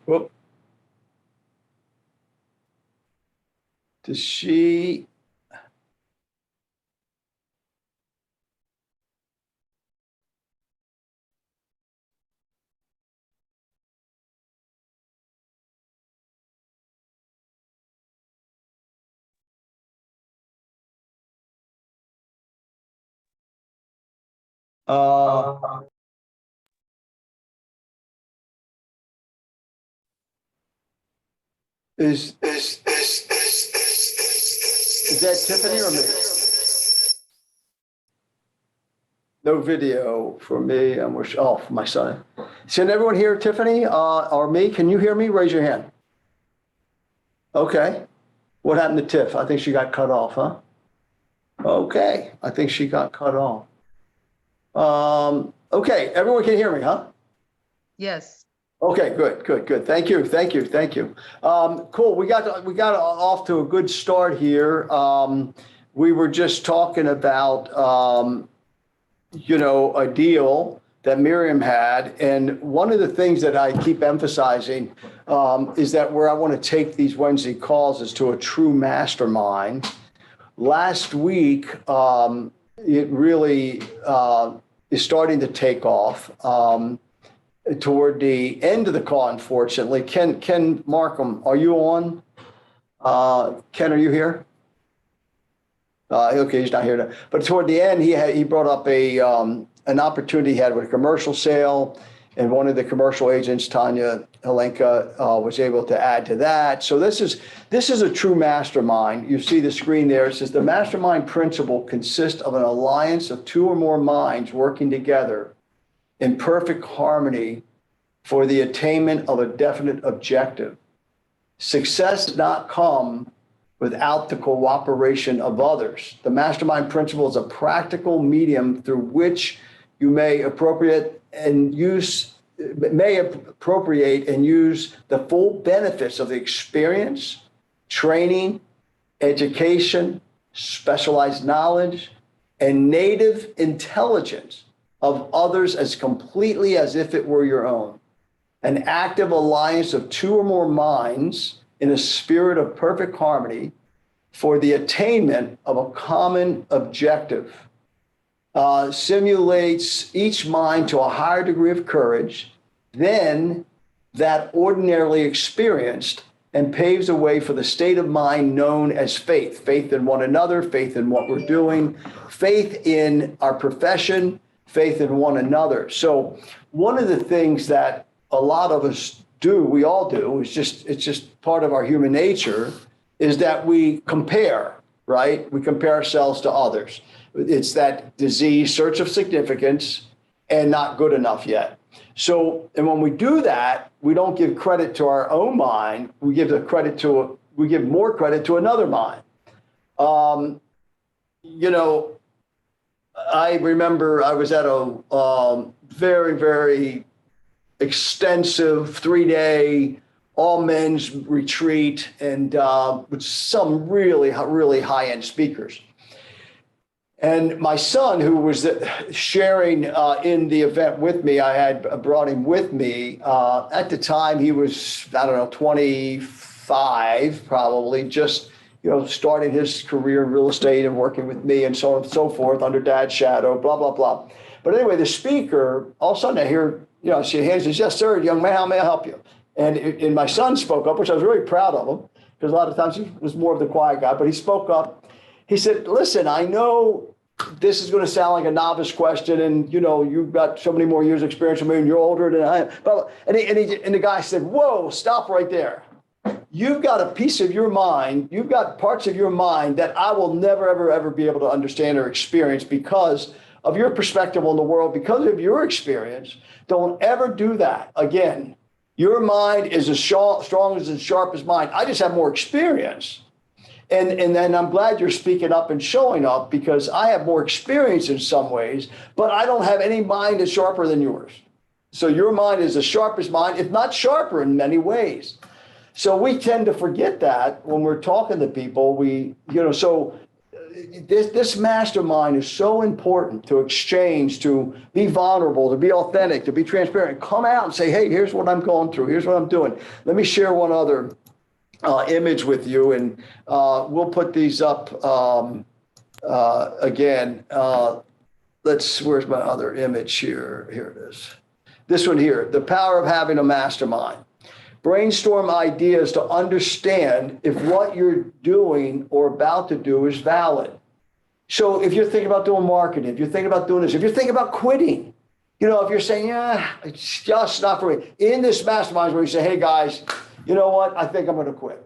Whoop. Does she? Uh, is that Tiffany or me? No video for me. For my son. Can everyone hear Tiffany or me? Can you hear me? Raise your hand. Okay. What happened to Tiff? I think she got cut off, huh? Okay. I think she got cut off. Okay. Everyone can hear me, huh? Yes. Okay, good. Thank you. Cool. We got off to a good start here. We were just talking about, a deal that Miriam had. And one of the things that I keep emphasizing is that where I want to take these Wednesday calls is to a true mastermind. Last week, it really is starting to take off. Toward the end of the call, unfortunately. Ken Markham, are you on? Ken, are you here? Okay, he's not here now. But toward the end, he brought up an opportunity he had with a commercial sale, and one of the commercial agents, Tanya Helenka, was able to add to that. So this is a true mastermind. You see the screen there. It says the mastermind principle consists of an alliance of two or more minds working together in perfect harmony for the attainment of a definite objective. Success does not come without the cooperation of others. The mastermind principle is a practical medium through which you may appropriate and use the full benefits of the experience, training, education, specialized knowledge, and native intelligence of others as completely as if it were your own. An active alliance of two or more minds in a spirit of perfect harmony for the attainment of a common objective simulates each mind to a higher degree of courage than that ordinarily experienced, and paves the way for the state of mind known as faith. Faith in one another, faith in what we're doing, faith in our profession, faith in one another. So one of the things that a lot of us do, we all do, it's just part of our human nature, is that we compare, right? We compare ourselves to others. It's that disease, search of significance, and not good enough yet. So, and when we do that, we don't give credit to our own mind. We give more credit to another mind. I remember I was at a very, very extensive 3-day all men's retreat, and with some really, really high-end speakers. And my son, who was sharing in the event with me, I had brought him with me. At the time, he was, 25, probably, just starting his career in real estate and working with me and so on and so forth under dad's shadow, blah, blah, blah. But anyway, the speaker, all of a sudden I hear, she says, "Yes, sir, young man, how may I help you?" And my son spoke up, which I was really proud of him, because a lot of times he was more of the quiet guy, but he spoke up. He said, "Listen, I know this is going to sound like a novice question, and you've got so many more years of experience than me, and you're older than I am." And the guy said, "Whoa, stop right there. You've got a piece of your mind, you've got parts of your mind that I will never, ever, ever be able to understand or experience because of your perspective on the world, because of your experience. Don't ever do that again. Your mind is as strong as sharp as mine. I just have more experience. And then I'm glad you're speaking up and showing up, because I have more experience in some ways, but I don't have any mind that's sharper than yours. So your mind is as sharp as mine, if not sharper in many ways." So we tend to forget that when we're talking to people. So this mastermind is so important to exchange, to be vulnerable, to be authentic, to be transparent. Come out and say, hey, here's what I'm going through. Here's what I'm doing. Let me share one other image with you, and we'll put these up again. Where's my other image here? Here it is. This one here, the power of having a mastermind. Brainstorm ideas to understand if what you're doing or about to do is valid. So if you're thinking about doing marketing, if you're thinking about doing this, if you're thinking about quitting, if you're saying, yeah, it's just not for me. In this mastermind where you say, hey guys, you know what? I think I'm going to quit.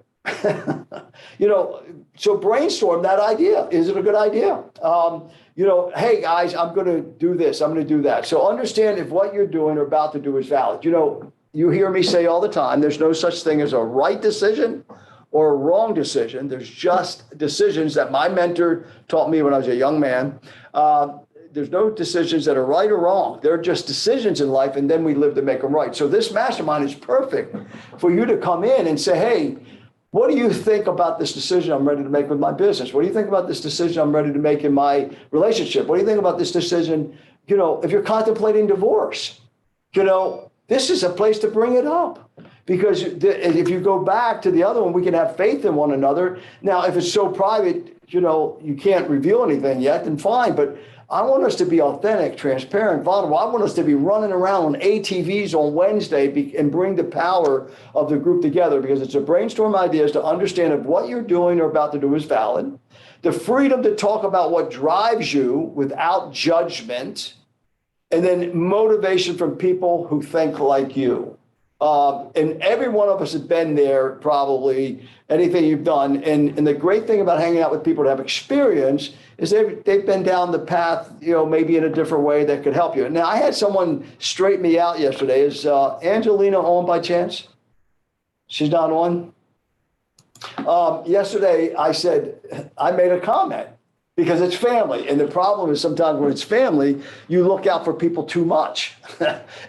So brainstorm that idea. Is it a good idea? Hey guys, I'm going to do this. I'm going to do that. So understand if what you're doing or about to do is valid. You hear me say all the time, there's no such thing as a right decision or a wrong decision. There's just decisions that my mentor taught me when I was a young man. There's no decisions that are right or wrong. They're just decisions in life, and then we live to make them right. So this mastermind is perfect for you to come in and say, hey, what do you think about this decision I'm ready to make with my business? What do you think about this decision I'm ready to make in my relationship? What do you think about this decision, if you're contemplating divorce? This is a place to bring it up, because if you go back to the other one, we can have faith in one another. Now, if it's so private, you can't reveal anything yet, then fine. But I want us to be authentic, transparent, vulnerable. I want us to be running around on ATVs on Wednesday and bring the power of the group together, because it's a brainstorm ideas to understand if what you're doing or about to do is valid. The freedom to talk about what drives you without judgment. And then motivation from people who think like you. And every one of us has been there, probably, anything you've done. And the great thing about hanging out with people that have experience is they've been down the path, maybe in a different way that could help you. Now, I had someone straighten me out yesterday. Is Angelina on by chance? She's not on? Yesterday, I made a comment. Because it's family. And the problem is sometimes when it's family, you look out for people too much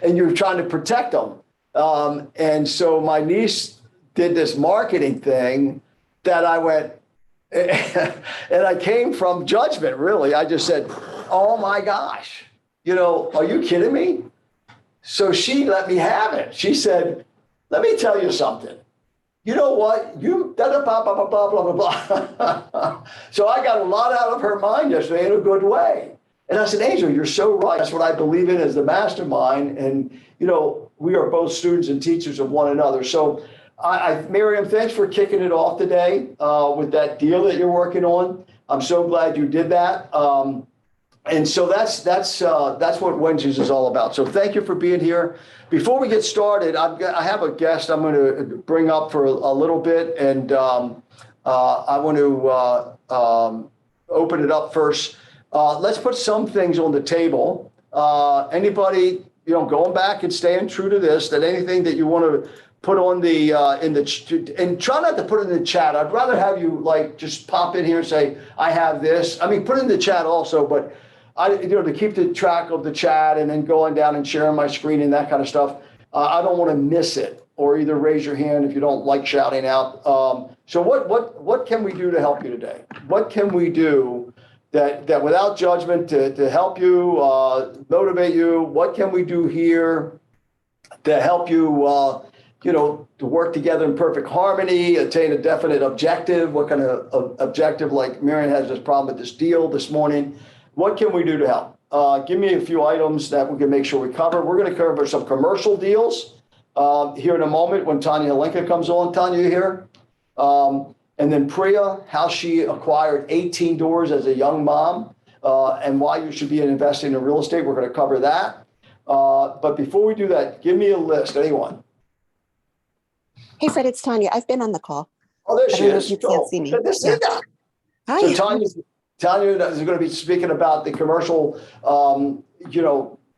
and you're trying to protect them. And so my niece did this marketing thing that I went, and I came from judgment, really. I just said, oh my gosh, are you kidding me? So she let me have it. She said, let me tell you something. You know what? Blah, blah, blah, blah, blah, blah, blah. So I got a lot out of her mind yesterday in a good way. And I said, Angel, you're so right. That's what I believe in as the mastermind. And, we are both students and teachers of one another. So Miriam, thanks for kicking it off today with that deal that you're working on. I'm so glad you did that. And so that's what Wednesdays is all about. So thank you for being here. Before we get started, I have a guest I'm going to bring up for a little bit, and I want to open it up first. Let's put some things on the table. Anybody, going back and staying true to this, that anything that you want to put on the and try not to put it in the chat. I'd rather have you just pop in here and say, I have this. I mean, put it in the chat also, but to keep the track of the chat and then going down and sharing my screen and that kind of stuff, I don't want to miss it. Or either raise your hand if you don't like shouting out. So what can we do to help you today? What can we do that without judgment to help you, motivate you? What can we do here to help you, to work together in perfect harmony, attain a definite objective? What kind of objective, like Marion has this problem with this deal this morning? What can we do to help? Give me a few items that we can make sure we cover. We're going to cover some commercial deals here in a moment when Tanya Helenka comes on. Tanya, you here? And then Priya, how she acquired 18 doors as a young mom and why you should be investing in real estate. We're going to cover that. But before we do that, give me a list. Anyone? Hey, Fred, it's Tanya. I've been on the call. Oh, there she is. You can't see me. Good to see you. Hi. So Tanya is going to be speaking about the commercial,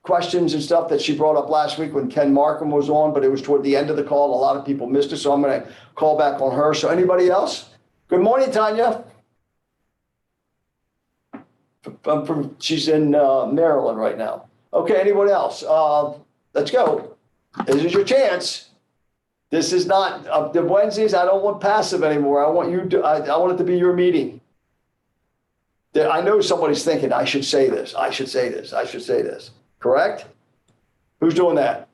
questions and stuff that she brought up last week when Ken Markham was on, but it was toward the end of the call. And a lot of people missed it, so I'm going to call back on her. So anybody else? Good morning, Tanya. She's in Maryland right now. Okay, anyone else? Let's go. This is your chance. This is not the Wednesdays. I don't want passive anymore. I want you to. I want it to be your meeting. I know somebody's thinking, I should say this, I should say this, I should say this. Correct? Who's doing that?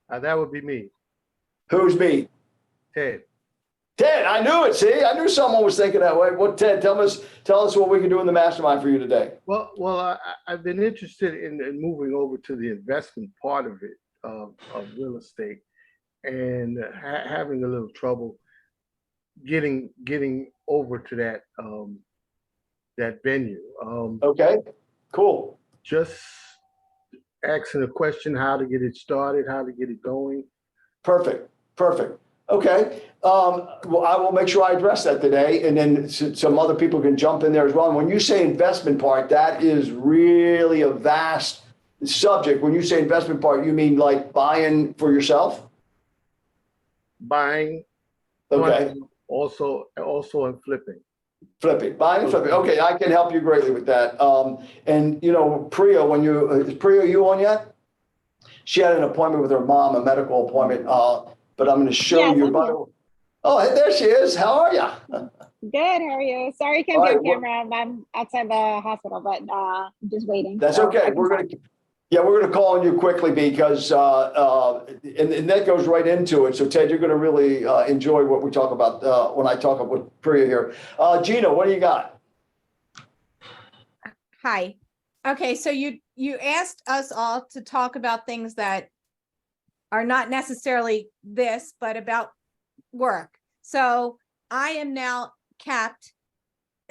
That would be me, Who's me? Ted. Ted, I knew it. See, I knew someone was thinking that way. Well, Ted, tell us what we can do in the mastermind for you today. I've been interested in moving over to the investment part of it, of real estate, and having a little trouble getting over to that venue. Okay, cool. Just asking a question, how to get it started, how to get it going. Perfect. Okay. Well, I will make sure I address that today, and then some other people can jump in there as well. And when you say investment part, that is really a vast subject. When you say investment part, you mean like buying for yourself? Buying. Okay. Also in flipping. Buying and flipping. Okay, I can help you greatly with that. And you know, Priya, is Priya you on yet? She had an appointment with her mom, a medical appointment. But I'm going to show Yes, you. I'm here. Oh, hey, there she is. How are you? Good, how are you? Sorry, I can't All be right, on camera. I'm outside the hospital, but I'm just waiting. That's So okay. I can We're talk. gonna call on you quickly because and that goes right into it. So Ted, you're gonna really enjoy what we talk about when I talk with Priya here. Gina, what do you got? Hi. Okay, so you asked us all to talk about things that are not necessarily this, but about work. So I am now capped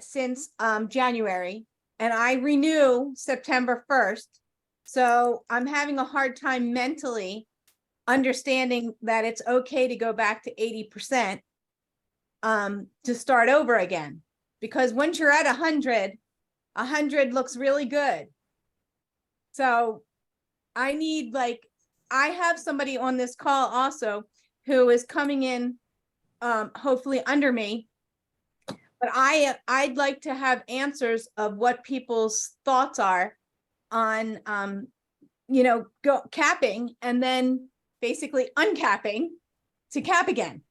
since January, and I renew September 1st. So I'm having a hard time mentally understanding that it's okay to go back to 80% to start over again. Because once you're at 100 looks really good. So I need, like, I have somebody on this call also who is coming in hopefully under me, but I'd like to have answers of what people's thoughts are on go capping and then basically uncapping to cap again.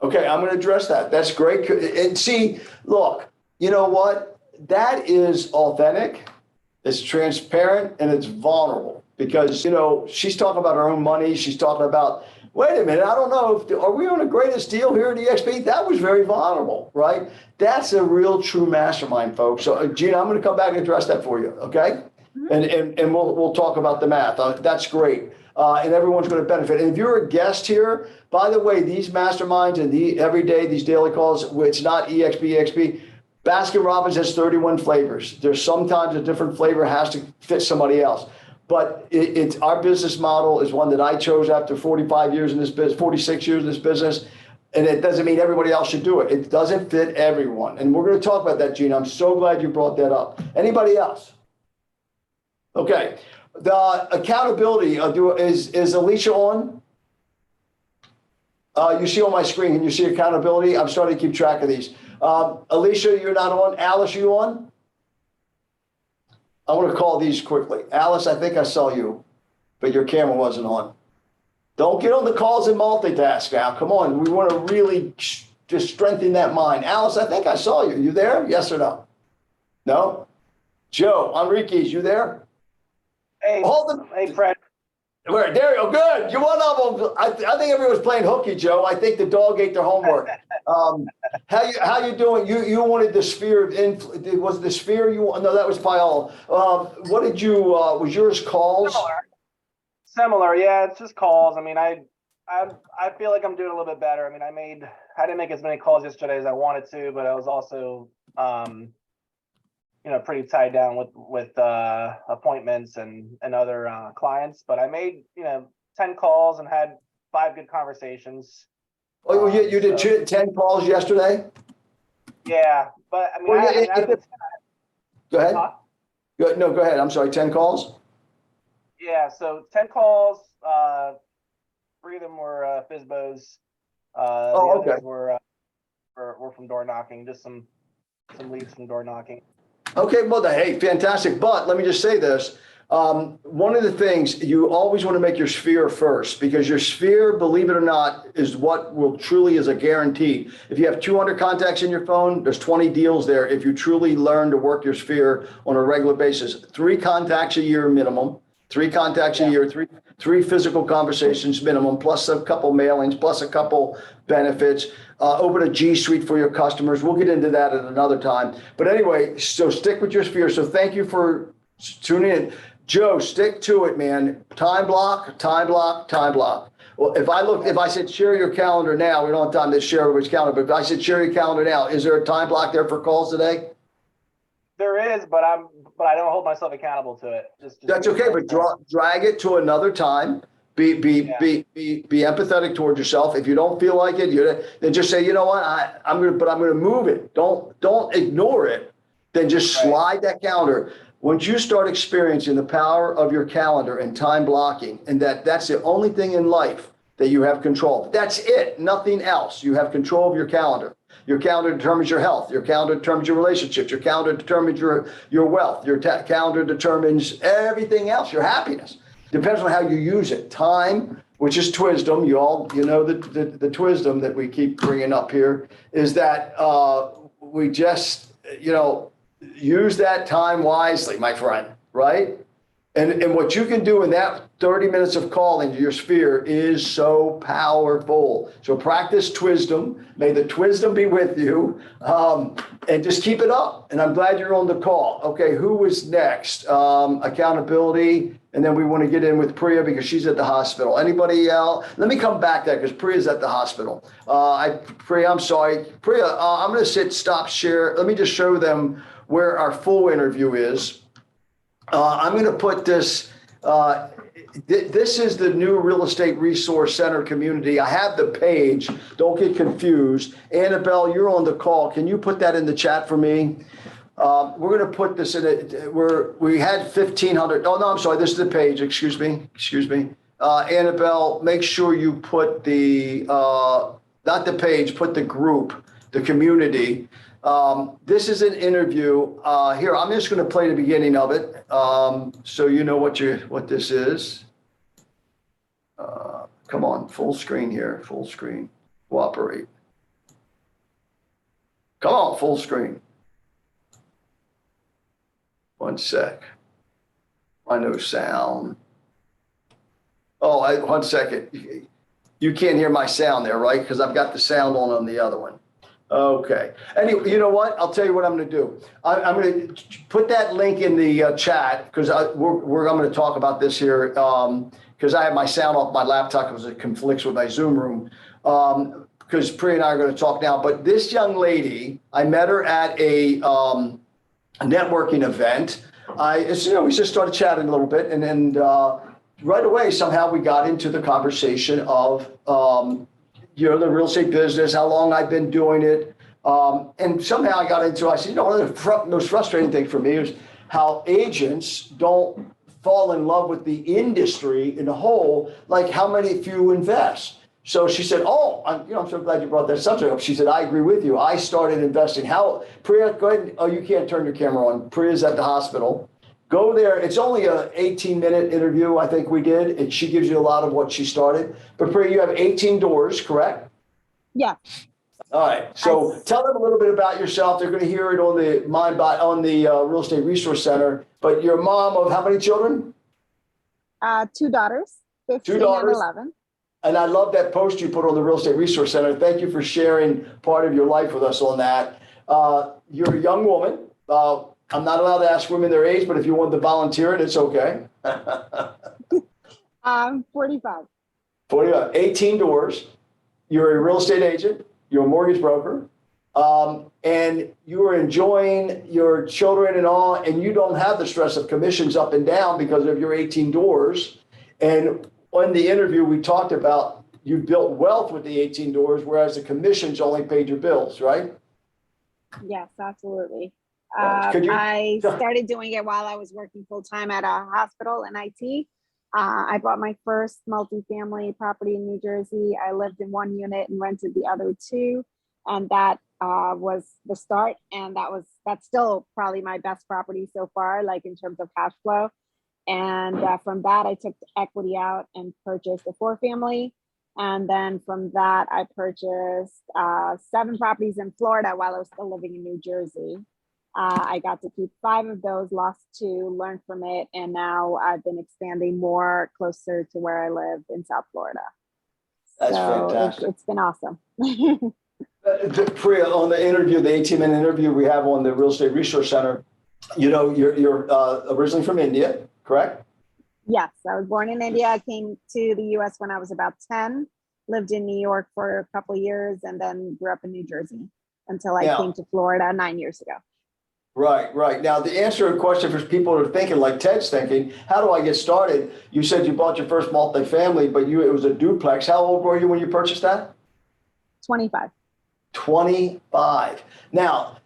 Okay, I'm going to address that. That's great. And see, look, you know what? That is authentic, it's transparent, and it's vulnerable because, you know, she's talking about her own money. She's talking about, wait a minute, I don't know, are we on the greatest deal here at EXP? That was very vulnerable, right? That's a real true mastermind, folks. So Gina, I'm going to come back and address that for you, okay? Mm-hmm. And we'll talk about the math. That's great. And everyone's going to benefit. And if you're a guest here, by the way, these masterminds and every day, these daily calls, it's not EXP. Baskin Robbins has 31 flavors. There's sometimes a different flavor has to fit somebody else. But it's our business model is one that I chose after 45 years in this business, 46 years in this business. And it doesn't mean everybody else should do it. It doesn't fit everyone. And we're going to talk about that, Gina. I'm so glad you brought that up. Anybody else? Okay. The accountability, is Alicia on? You see on my screen, can you see accountability? I'm starting to keep track of these. Alicia, you're not on. Alice, you on? I want to call these quickly. Alice, I think I saw you, but your camera wasn't on. Don't get on the calls and multitask now. Come on. We want to really just strengthen that mind. Alice, I think I saw you. You there? Yes or no? No? Joe, Enriquez, you there? Hey, hey, Fred. Where? There you go. Good. You're one of them. I think everyone's playing hooky, Joe. I think the dog ate their homework. How you doing? You wanted the sphere of influence. Was the sphere you? No, that was Paola. What did you? Was yours calls? Similar. Yeah, it's just calls. I mean, I feel like I'm doing a little bit better. I mean, I didn't make as many calls yesterday as I wanted to, but I was also pretty tied down with appointments and other clients. But I made 10 calls and had 5 good conversations. Oh, you did 10 calls yesterday? Yeah, but I mean, go ahead. Huh? No, go ahead. I'm sorry. 10 calls. Yeah, so 10 calls. 3 of them were FISBOs. The others were from door knocking. Just some leads from door knocking. Okay, well, hey, fantastic. But let me just say this. One of the things you always want to make your sphere first, because your sphere, believe it or not, is what will truly is a guarantee. If you have 200 contacts in your phone, there's 20 deals there. If you truly learn to work your sphere on a regular basis, 3 contacts a year minimum, 3 contacts a year, three physical conversations minimum, plus a couple mailings, plus a couple benefits. Open a G Suite for your customers. We'll get into that at another time. But anyway, so stick with your sphere. So thank you for tuning in. Joe, stick to it, man. Time block, time block, time block. Well, if I said share your calendar now, we don't have time to share everybody's calendar, but if I said share your calendar now, is there a time block there for calls today? There is, but I don't hold myself accountable to it. That's okay, but drag it to another time. Be empathetic towards yourself. If you don't feel like it, then just say, you know what, I'm gonna move it. Don't ignore it. Then just slide that calendar. Once you start experiencing the power of your calendar and time blocking, and that's the only thing in life that you have control. That's it, nothing else. You have control of your calendar. Your calendar determines your health. Your calendar determines your relationships. Your calendar determines your wealth. Your calendar determines everything else, your happiness. Depends on how you use it. Time, which is twisdom. You know the twisdom that we keep bringing up here is that we just, use that time wisely, my friend, right? And what you can do in that 30 minutes of calling to your sphere is so powerful. So practice twisdom. May the twisdom be with you, and just keep it up. And I'm glad you're on the call. Okay, who is next? Accountability. And then we want to get in with Priya because she's at the hospital. Anybody else? Let me come back there because Priya's at the hospital. Priya, I'm sorry. Priya, I'm going to stop share. Let me just show them where our full interview is. I'm going to put this. This is the new Real Estate Resource Center community. I have the page. Don't get confused. Annabelle, you're on the call. Can you put that in the chat for me? We're going to put this in it. We had 1,500. Oh, no, I'm sorry. This is the page. Excuse me. Annabelle, make sure you put not the page, put the group, the community. This is an interview. Here, I'm just going to play the beginning of it, so you know what this is. Come on, full screen here, full screen. Cooperate. Come on, full screen. One sec. I know sound. Oh, 1 second. You can't hear my sound there, right? Because I've got the sound on the other one. Okay. Anyway, you know what? I'll tell you what I'm going to do. I'm going to put that link in the chat because I'm going to talk about this here because I have my sound off my laptop because it conflicts with my Zoom room. Because Priya and I are going to talk now. But this young lady, I met her at a networking event. We just started chatting a little bit, and then right away somehow we got into the conversation of the real estate business, how long I've been doing it. And somehow I said, one of the most frustrating thing for me is how agents don't fall in love with the industry in a whole, like how many few invest. So she said, I'm so glad you brought that subject up. She said, I agree with you. I started investing. Priya, go ahead. Oh, you can't turn your camera on. Priya's at the hospital. Go there. It's only an 18-minute interview, I think we did, and she gives you a lot of what she started. But Priya, you have 18 doors, correct? Yeah. All right. So tell them a little bit about yourself. They're going to hear it on the Real Estate Resource Center. But you're a mom of how many children? 2 daughters, 15 2 daughters. and 11. And I love that post you put on the Real Estate Resource Center. Thank you for sharing part of your life with us on that. You're a young woman. I'm not allowed to ask women their age, but if you want to volunteer it, it's okay. 45. 45, 18 doors. You're a real estate agent. You're a mortgage broker. And you are enjoying your children and all, and you don't have the stress of commissions up and down because of your 18 doors. And on the interview, we talked about you built wealth with the 18 doors, whereas the commissions only paid your bills, right? Yes, absolutely. I started doing it while I was working full-time at a hospital in IT. I bought my first multifamily property in New Jersey. I lived in 1 unit and rented the other 2. And that was the start. And that's still probably my best property so far, like in terms of cash flow. And from that, I took the equity out and purchased a 4-family. And then from that, I purchased 7 properties in Florida while I was still living in New Jersey. I got to keep 5 of those, lost 2, learned from it, and now I've been expanding more closer to where I live in South Florida. That's So fantastic. it's been awesome. Priya, on the interview, the 18-minute interview we have on the Real Estate Resource Center, you know, you're originally from India, correct? Yes, I was born in India. I came to the US when I was about 10, lived in New York for a couple of years, and then grew up in New Jersey until I came to Florida 9 years ago. Right, right. Now, to answer a question for people who are thinking like Ted's thinking, how do I get started? You said you bought your first multifamily, but it was a duplex. How old were you when you purchased that? 25. 25. Now,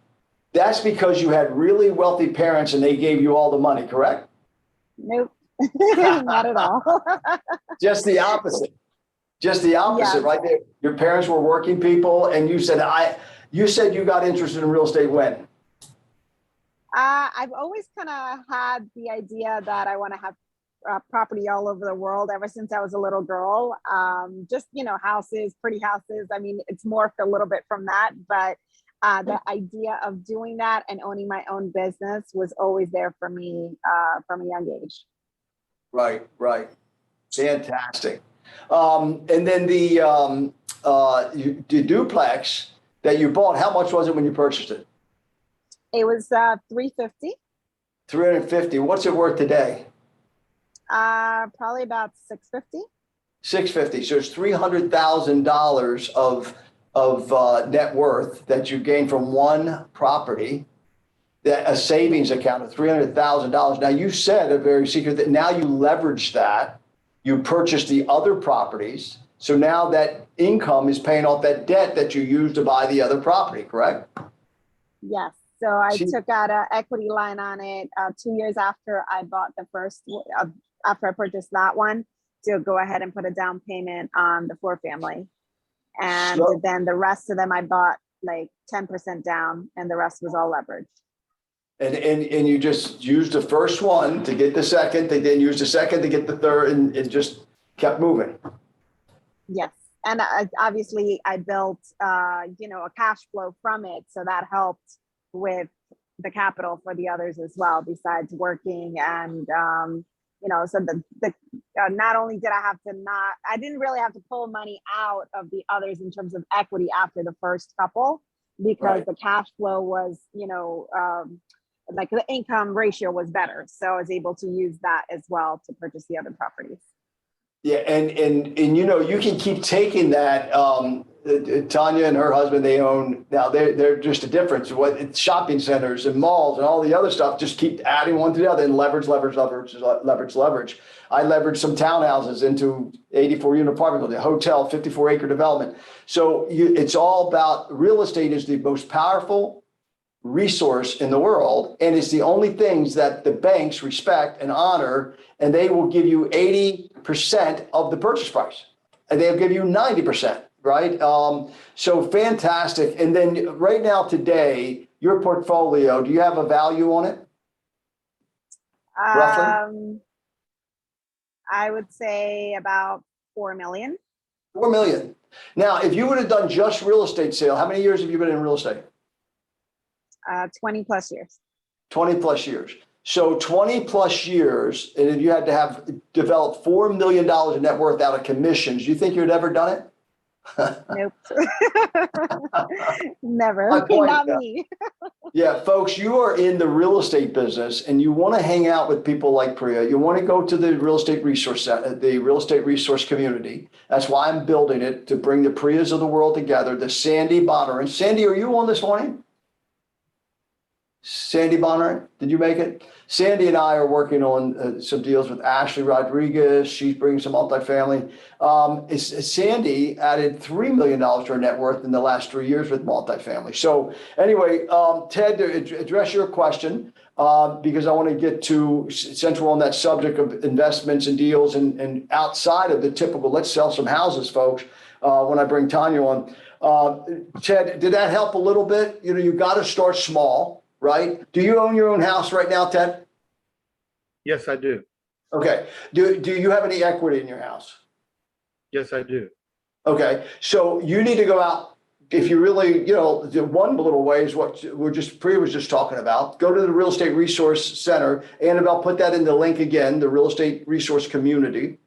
that's because you had really wealthy parents and they gave you all the money, correct? Nope, not at all. Just the opposite. Just the opposite, Yes. right there. Your parents were working people and you said you got interested in real estate when? I've always kind of had the idea that I want to have property all over the world ever since I was a little girl. Just, you know, houses, pretty houses. I mean, it's morphed a little bit from that, but the idea of doing that and owning my own business was always there for me from a young age. Right, right. Fantastic. And then the duplex that you bought, how much was it when you purchased it? It was $350. 350. What's it worth today? Probably about $650. 650. So it's $300,000 of net worth that you gain from one property, that a savings account of $300,000. Now you said a very secret that now you leverage that, you purchase the other properties. So now that income is paying off that debt that you used to buy the other property, correct? Yes. So I took out an equity line on it 2 years after I bought the first, after I purchased that one, to go ahead and put a down payment on the 4-family. And then the rest of them I bought like 10% down and the rest was all leveraged. And you just used the first one to get the second, and then used the second to get the third, and it just kept moving. Yes. And obviously I built, you know, a cash flow from it. So that helped with the capital for the others as well, besides working. And, you know, so not only did I didn't really have to pull money out of the others in terms of equity after the first couple, because the cash flow was, you know, like the income ratio was better. So I was able to use that as well to purchase the other properties. Yeah, and you know, you can keep taking that. Tanya and her husband, they own, now they're just a difference. What shopping centers and malls and all the other stuff, just keep adding one to the other and leverage. I leveraged some townhouses into 84-unit apartment building, a hotel, 54-acre development. So it's all about real estate is the most powerful resource in the world, and it's the only things that the banks respect and honor, and they will give you 80% of the purchase price, and they'll give you 90%, right? So fantastic. And then right now today, your portfolio, do you have a value on it? Roughly? I would say about 4 million. 4 million. Now, if you would have done just real estate sale, how many years have you been in real estate? 20 plus years. 20 plus years. So 20 plus years, and if you had to have developed $4 million in net worth out of commissions, do you think you'd ever done it? Nope. Never. Not me. Yeah, folks, you are in the real estate business and you want to hang out with people like Priya. You want to go to the real estate resource, community. That's why I'm building it, to bring the Priyas of the world together. The Sandy Bonner. Sandy, are you on this morning? Sandy Bonner, did you make it? Sandy and I are working on some deals with Ashley Rodriguez. She's bringing some multifamily. Sandy added $3 million to her net worth in the last 3 years with multifamily. So anyway, Ted, to address your question, because I want to get to central on that subject of investments and deals and outside of the typical, let's sell some houses, folks, when I bring Tanya on. Ted, did that help a little bit? You know, you got to start small. Right? Do you own your own house right now, Ted? Yes, I do. Okay. Do you have any equity in your house? Yes, I do. Okay, so you need to go out, if you really, the one little way is what Priya was just talking about. Go to the Real Estate Resource Center. Annabelle, put that in the link again, the Real Estate Resource Community.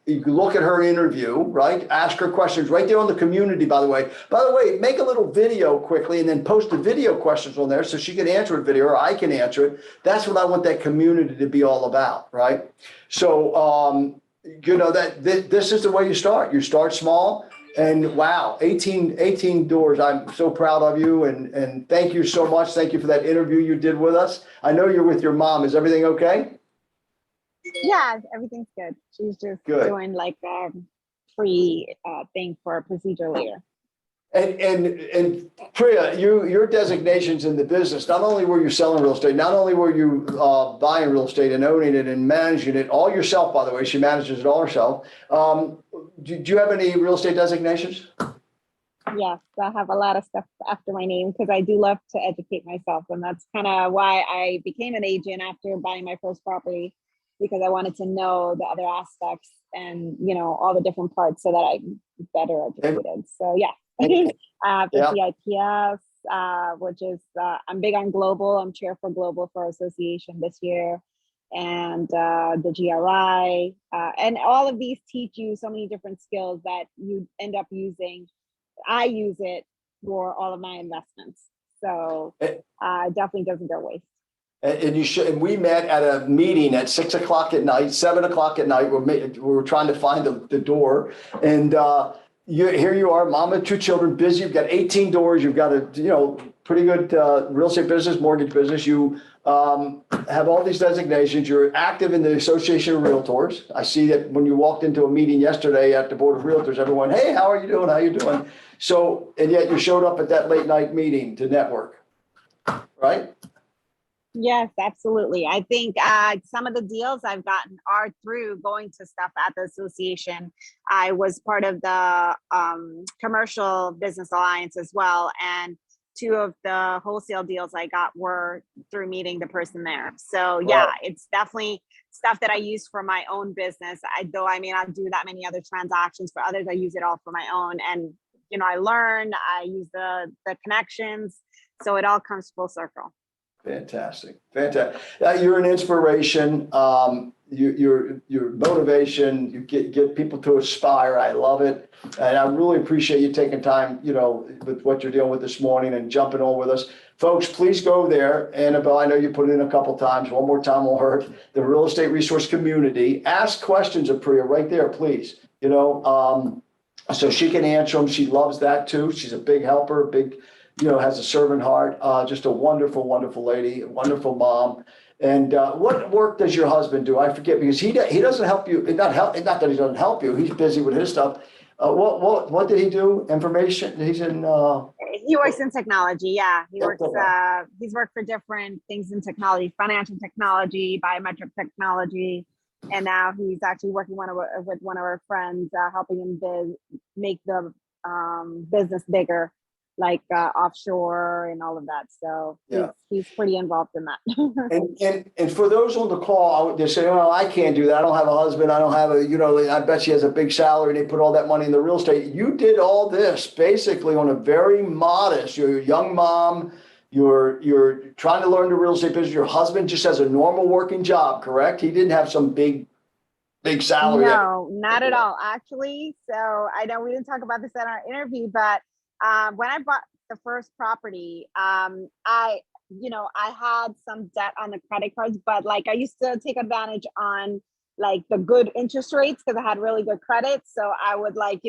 You can look at her interview, right? Ask her questions right there on the community, by the way. By the way, make a little video quickly and then post the video questions on there so she can answer a video or I can answer it. That's what I want that community to be all about, right? So, this is the way you start. You start small and wow, 18 doors. I'm so proud of you and thank you so much. Thank you for that interview you did with us. I know you're with your mom. Is everything okay? Yeah, everything's good. She's just Good. doing like a free thing for a procedure later. And Priya, your designations in the business, not only were you selling real estate, not only were you buying real estate and owning it and managing it all yourself, by the way, she manages it all herself. Do you have any real estate designations? Yes, I have a lot of stuff after my name because I do love to educate myself. And that's kind of why I became an agent after buying my first property, because I wanted to know the other aspects and, all the different parts so that I'm better educated. So yeah, I have the CIPS, which is, I'm big on global. I'm chair for global for association this year. And the GRI, and all of these teach you so many different skills that you end up using. I use it for all of my investments. So definitely doesn't go waste. And you should. And we met at a meeting at 6 o'clock at night, 7 o'clock at night. We were trying to find the door, and here you are, mom of 2 children, busy. You've got 18 doors. You've got a pretty good real estate business, mortgage business. You have all these designations. You're active in the Association of Realtors. I see that when you walked into a meeting yesterday at the Board of Realtors, everyone, hey, how are you doing? How you doing? So, and yet you showed up at that late night meeting to network, right? Yes, absolutely. I think some of the deals I've gotten are through going to stuff at the association. I was part of the Commercial Business Alliance as well. And 2 of the wholesale deals I got were through meeting the person there. So yeah, it's definitely stuff that I use for my own business. I may not do that many other transactions for others. I use it all for my own. And, I learn, I use the connections. So it all comes full circle. Fantastic. You're an inspiration. Your motivation. You get people to aspire. I love it, and I really appreciate you taking time, with what you're dealing with this morning and jumping on with us, folks. Please go there. Annabelle, I know you put it in a couple times. One more time will hurt. The Real Estate Resource Community. Ask questions of Priya right there, please. So she can answer them. She loves that too. She's a big helper. Has a servant heart, just a wonderful, wonderful lady, a wonderful mom. And what work does your husband do? I forget, because he doesn't help you. Not that he doesn't help you. He's busy with his stuff. What did he do? Information. He's in. He works in technology. Yeah, he works. He's worked for different things in technology, financial technology, biometric technology, and now he's actually working with one of our friends, helping him make the business bigger, like offshore and all of that. So he's pretty involved in that. and for those on the call, they say, "Oh, I can't do that. I don't have a husband. I don't have I bet she has a big salary. And they put all that money in the real estate." You did all this basically on a very modest. You're a young mom. You're trying to learn the real estate business. Your husband just has a normal working job, correct? He didn't have some big salary. No, not at all, actually. So I know we didn't talk about this in our interview, but when I bought the first property, I had some debt on the credit cards, but like I used to take advantage on like the good interest rates because I had really good credit. So I would I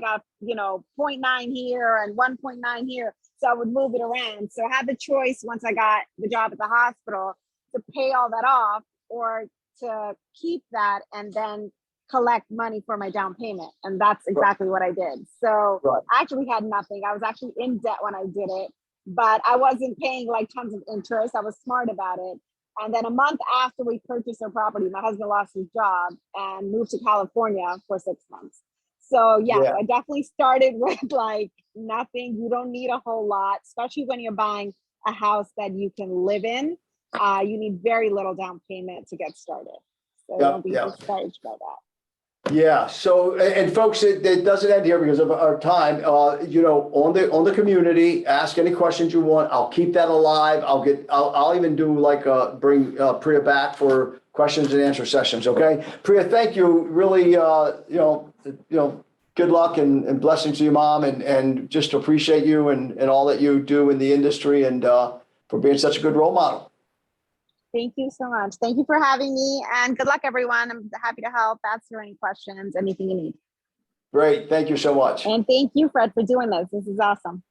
got, 0.9 here and 1.9 here. So I would move it around. So I had the choice once I got the job at the hospital to pay all that off or to keep that and then collect money for my down payment. And that's exactly what I did. So I actually had nothing. I was actually in debt when I did it, but I wasn't paying like tons of interest. I was smart about it. And then a month after we purchased our property, my husband lost his job and moved to California for 6 months. So I definitely started with like nothing. You don't need a whole lot, especially when you're buying a house that you can live in. you need very little down payment to get started. So Yep, don't be yep. discouraged by that. Yeah. So, and folks, it doesn't end here because of our time. You know, on the community, ask any questions you want. I'll keep that alive. I'll even do like bring Priya back for questions and answer sessions. Okay, Priya, thank you. Really, good luck and blessings to your mom, and just appreciate you and all that you do in the industry, and for being such a good role model. Thank you so much. Thank you for having me, and good luck, everyone. I'm happy to help, answer any questions, anything you need. Great. Thank you so much. And thank you, Fred, for doing this. This is awesome.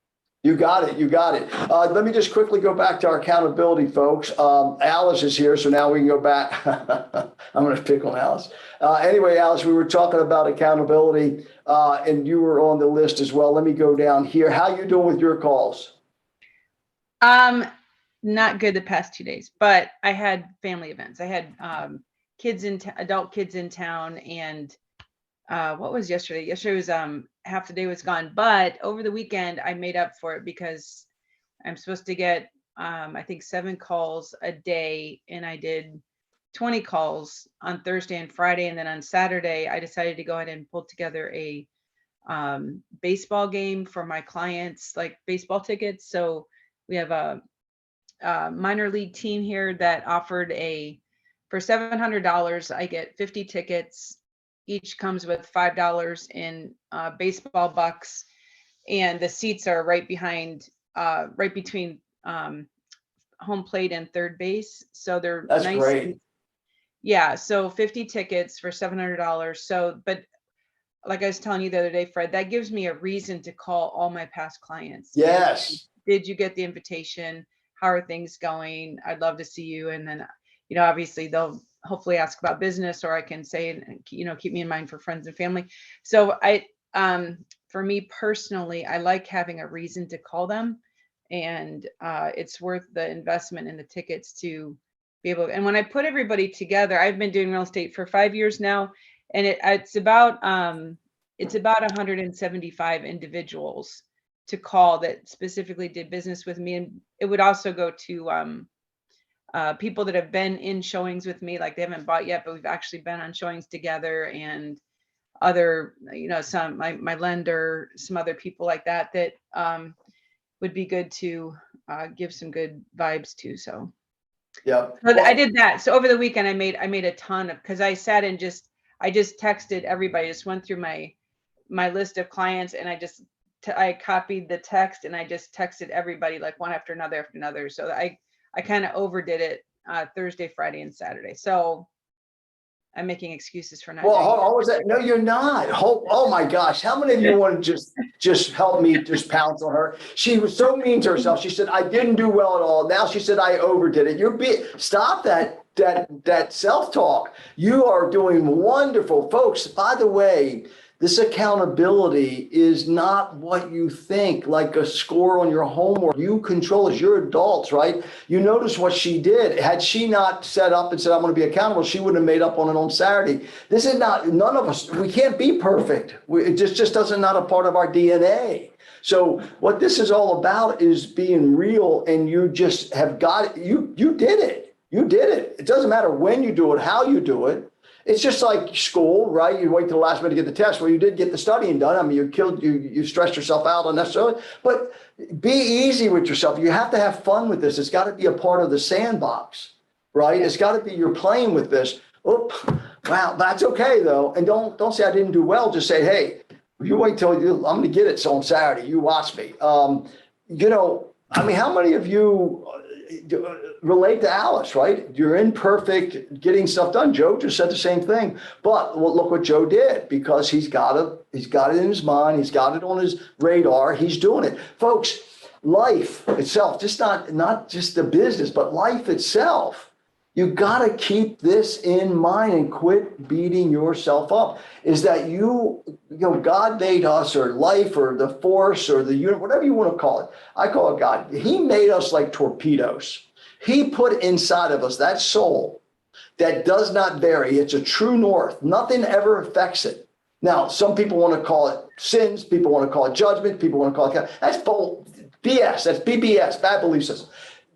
You got it. You got it. Let me just quickly go back to our accountability, folks. Alice is here, so now we can go back. I'm going to pick on Alice. Anyway, Alice, we were talking about accountability, and you were on the list as well. Let me go down here. How you doing with your calls? Not good the past 2 days, but I had family events. I had adult kids in town, and what was yesterday? Yesterday was half the day was gone, but over the weekend I made up for it because I'm supposed to get I think 7 calls a day, and I did 20 calls on Thursday and Friday, and then on Saturday I decided to go ahead and pull together a baseball game for my clients, like baseball tickets. So we have a minor league team here that offered for $700 I get 50 tickets. Each comes with $5 in baseball bucks, and the seats are right between home plate and third base, so they're That's nice. great. Yeah, so 50 tickets for $700. So, but like I was telling you the other day, Fred, that gives me a reason to call all my past clients. Yes. Did you get the invitation? How are things going? I'd love to see you. And then, obviously they'll hopefully ask about business, or I can say, keep me in mind for friends and family. So for me personally, I like having a reason to call them, and it's worth the investment in the tickets to be able. And when I put everybody together, I've been doing real estate for 5 years now, and it's about 175 individuals to call that specifically did business with me. And it would also go to people that have been in showings with me, like they haven't bought yet, but we've actually been on showings together, and other, some my lender, some other people like that would be good to give some good vibes to. So yeah, but I did that. So over the weekend I made a ton of, because I sat and I just texted everybody, just went through my list of clients, and I copied the text and I just texted everybody like one after another. So I kind of overdid it Thursday, Friday, and Saturday. So I'm making excuses for not doing it. How was that? No, you're not. Oh my gosh. How many of you want to just help me just pounce on her? She was so mean to herself. She said, I didn't do well at all. Now she said, I overdid it. Stop that self-talk. You are doing wonderful, folks. By the way, this accountability is not what you think, like a score on your homework. You control it. You're adults, right? You notice what she did. Had she not set up and said, I'm going to be accountable, she wouldn't have made up on it on Saturday. This is not, none of us, we can't be perfect. It just doesn't, not a part of our DNA. So what this is all about is being real, and you just have got it. You did it. You did it. It doesn't matter when you do it, how you do it. It's just like school, right? You wait till the last minute to get the test. Well, you did get the studying done. I mean, you stressed yourself out unnecessarily, but be easy with yourself. You have to have fun with this. It's got to be a part of the sandbox, right? It's got to be, you're playing with this. Oh, wow, that's okay though. And don't say I didn't do well. Just say, hey, you wait till I'm going to get it. So on Saturday, you watch me. I mean, how many of you relate to Alice, right? You're imperfect, getting stuff done. Joe just said the same thing, but look what Joe did, because he's got it in his mind. He's got it on his radar. He's doing it. Folks, life itself, just not just the business, but life itself. You got to keep this in mind and quit beating yourself up. Is that God made us, or life, or the force, or the universe, whatever you want to call it. I call it God. He made us like torpedoes. He put inside of us that soul that does not vary. It's a true north. Nothing ever affects it. Now, some people want to call it sins. People want to call it judgment. People want to call it, that's BS. That's BBS, bad belief system.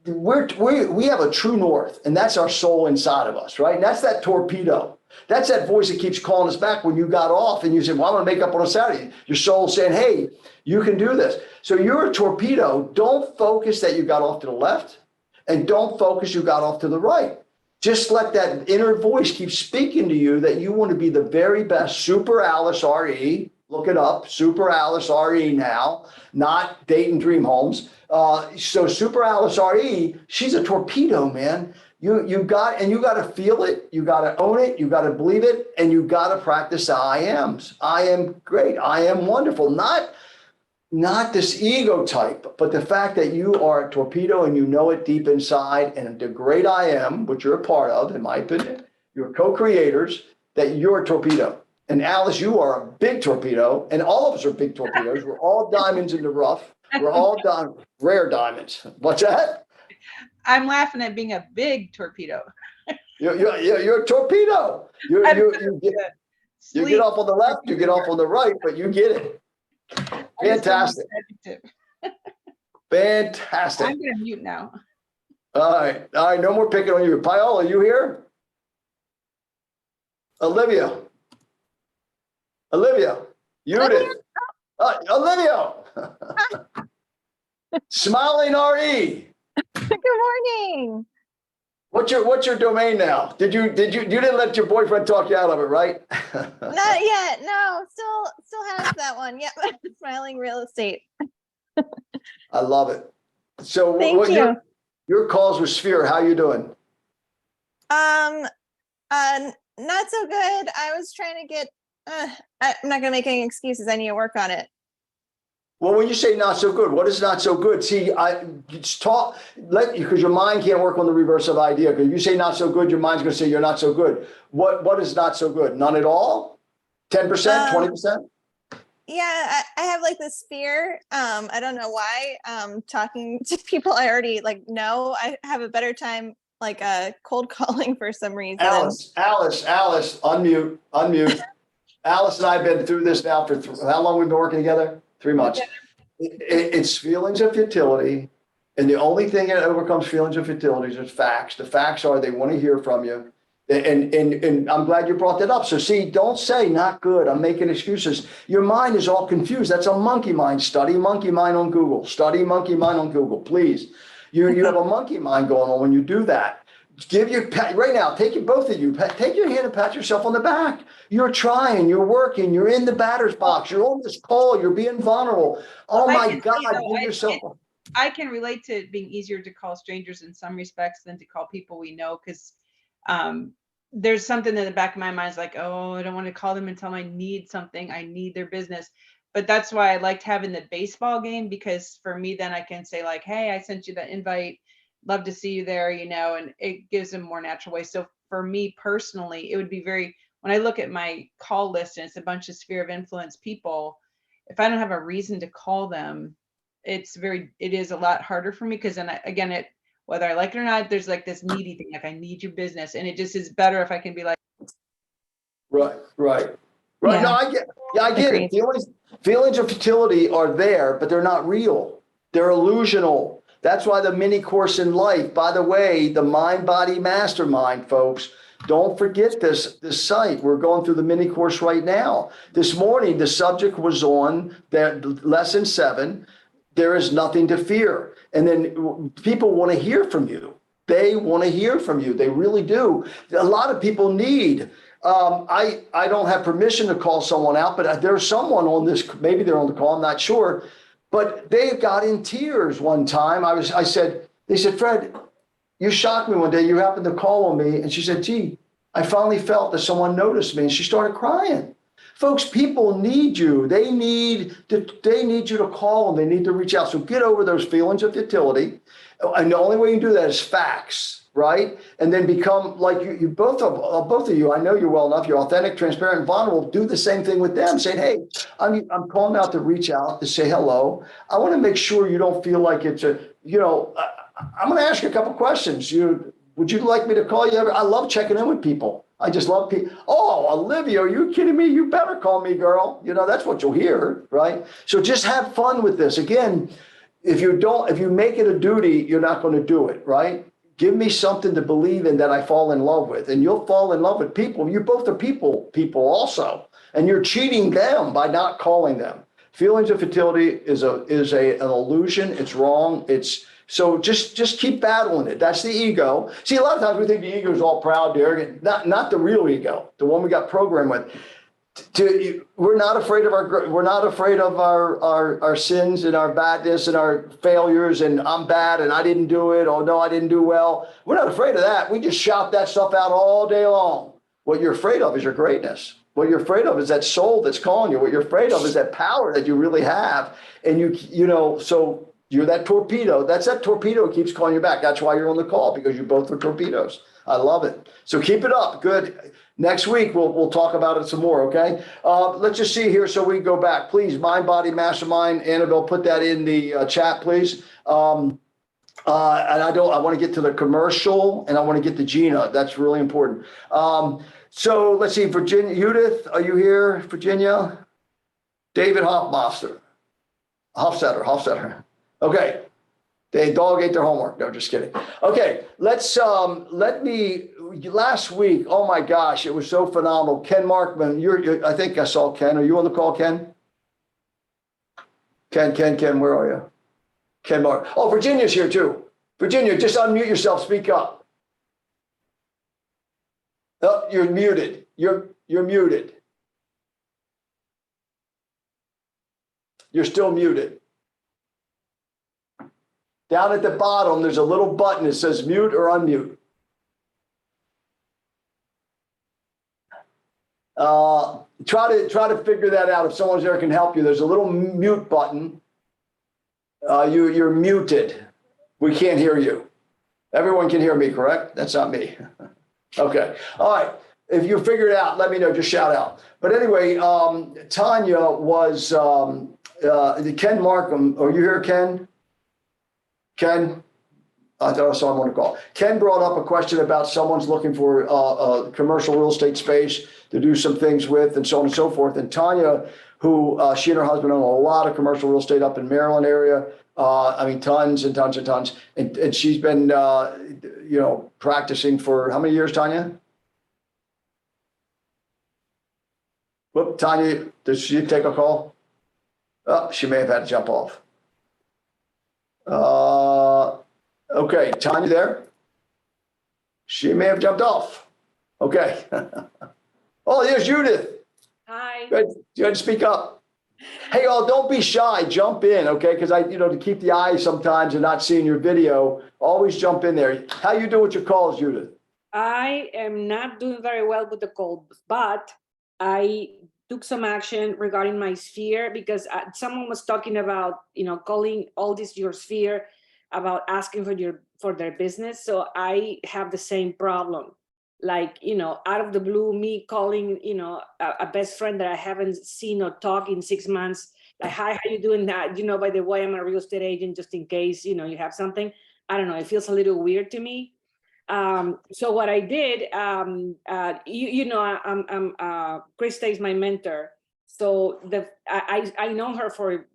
we have a true north, and that's our soul inside of us, right? And that's that torpedo. That's that voice that keeps calling us back when you got off and you said, well, I'm going to make up on a Saturday. Your soul's saying, hey, you can do this. So you're a torpedo. Don't focus that you got off to the left, and don't focus you got off to the right. Just let that inner voice keep speaking to you that you want to be the very best Super Alice RE. Look it up, Super Alice RE now, not Dayton Dream Homes. So Super Alice RE, she's a torpedo, man. You got to feel it. You got to own it. You got to believe it, and you got to practice the I ams. I am great. I am wonderful. Not this ego type, but the fact that you are a torpedo and you know it deep inside, and the great I am, which you're a part of, in my opinion, you're co-creators, that you're a torpedo. And Alice, you are a big torpedo, and all of us are big torpedoes. We're all diamonds in the rough. We're all rare diamonds. What's that? I'm laughing at being a big torpedo. You're a torpedo. You get off on the left, you get off on the right, but you get it. Fantastic. Fantastic. I'm gonna mute now. All right. No more picking on you. Paola, you here? Olivia, Judith, Olivia, Smiling RE. Good morning. What's your domain now? You didn't let your boyfriend talk you out of it, right? Not yet. No, still has that one. Yep. Smiling real estate. I love it. So Thank you. Your calls with Sphere, how you doing? Not so good. I was trying to get I'm not gonna make any excuses. I need to work on it. Well, when you say not so good, what is not so good? See, because your mind can't work on the reverse of idea. Because if you say not so good, your mind's going to say you're not so good. What is not so good? None at all? 10%, 20%? Yeah, I have like this fear. I don't know why. Talking to people I already like know, I have a better time like cold calling for some reason. Alice, unmute. Alice and I have been through this now for how long we've been working together? 3 months. It's feelings of futility. And the only thing that overcomes feelings of futility is facts. The facts are they want to hear from you. And I'm glad you brought that up. So see, don't say not good. I'm making excuses. Your mind is all confused. That's a monkey mind. Study monkey mind on Google. Study monkey mind on Google, please. You have a monkey mind going on when you do that. Right now, both of you, take your hand and pat yourself on the back. You're trying, you're working, you're in the batter's box, you're on this call, you're being vulnerable. Oh my God, give yourself. I can relate to it being easier to call strangers in some respects than to call people we know, because there's something in the back of my mind is like, oh, I don't want to call them and tell them I need something. I need their business. But that's why I liked having the baseball game, because for me, then I can say like, hey, I sent you the invite. Love to see you there, and it gives them more natural way. So for me personally, it would be when I look at my call list and it's a bunch of sphere of influence people, if I don't have a reason to call them, it is a lot harder for me, because then whether I like it or not, there's like this needy thing, like I need your business. And it just is better if I can be like. Right. Yeah. No, I get it. Feelings of futility are there, but they're not real. They're illusional. That's why the mini course in life, by the way, the Mind Body Mastermind, folks, don't forget this site. We're going through the mini course right now. This morning, the subject was on lesson 7. There is nothing to fear. And then people want to hear from you. They want to hear from you. They really do. A lot of people need. I don't have permission to call someone out, but there's someone on this. Maybe they're on the call. I'm not sure. But they got in tears one time. They said, Fred, you shocked me one day. You happened to call on me. And she said, gee, I finally felt that someone noticed me. And she started crying. Folks, people need you. They need you to call them. They need to reach out. So get over those feelings of futility. And the only way you can do that is facts, right? And then become like you both of you. I know you well enough. You're authentic, transparent, and vulnerable. Do the same thing with them. Saying, hey, I'm calling out to reach out to say hello. I want to make sure you don't feel like it's I'm going to ask you a couple questions. Would you like me to call you? I love checking in with people. I just love people. Oh, Olivia, are you kidding me? You better call me, girl. That's what you'll hear, right? So just have fun with this. Again, if you make it a duty, you're not going to do it, right? Give me something to believe in that I fall in love with, and you'll fall in love with people. You both are people also, and you're cheating them by not calling them. Feelings of futility is an illusion. It's wrong. So just keep battling it. That's the ego. See, a lot of times we think the ego is all proud, arrogant. Not the real ego, the one we got programmed with. We're not afraid of our sins and our badness and our failures, and I'm bad and I didn't do it. Oh no, I didn't do well. We're not afraid of that. We just shout that stuff out all day long. What you're afraid of is your greatness. What you're afraid of is that soul that's calling you. What you're afraid of is that power that you really have. And so you're that torpedo. That's that torpedo keeps calling you back. That's why you're on the call, because you both are torpedoes. I love it. So keep it up. Good. Next week, we'll talk about it some more, okay? Let's just see here so we can go back. Please, Mind, Body, Mastermind. Annabelle, put that in the chat, please. And I want to get to the commercial, and I want to get to Gina. That's really important. So let's see, Virginia, Judith, are you here, Virginia? David Hofstetter. Okay. They dog ate their homework. No, just kidding. Okay, last week, oh my gosh, it was so phenomenal. Ken Markman, I think I saw Ken. Are you on the call, Ken? Ken, where are you? Ken Mark. Oh, Virginia's here too. Virginia, just unmute yourself, speak up. Oh, you're muted. You're muted. You're still muted. Down at the bottom, there's a little button that says mute or unmute. Try to figure that out. If someone's there can help you, there's a little mute button. You're muted. We can't hear you. Everyone can hear me, correct? That's not me. Okay. All right. If you figure it out, let me know. Just shout out. But anyway, Tanya was Ken Markham. Are you here, Ken? Ken, I thought I saw him on the call. Ken brought up a question about someone's looking for a commercial real estate space to do some things with, and so on and so forth. And Tanya, who she and her husband own a lot of commercial real estate up in Maryland area. Tons and tons and tons. And she's been, practicing for how many years, Tanya? Whoop, Tanya, did she take a call? Oh, she may have had to jump off. Okay, Tanya there? She may have jumped off. Okay. Oh, there's Judith. Hi. Good. You had to speak up. Hey, all, don't be shy. Jump in, okay? Because to keep the eyes sometimes and not seeing your video, always jump in there. How you do with your calls, Judith? I am not doing very well with the cold, but I took some action regarding my sphere because someone was talking about, calling all this your sphere about asking for their business. So I have the same problem. Like, out of the blue, me calling, a best friend that I haven't seen or talked in 6 months. Like, hi, how you doing? That, by the way, I'm a real estate agent, just in case, you have something. I don't know. It feels a little weird to me. So what I did, Krista is my mentor. So I know her for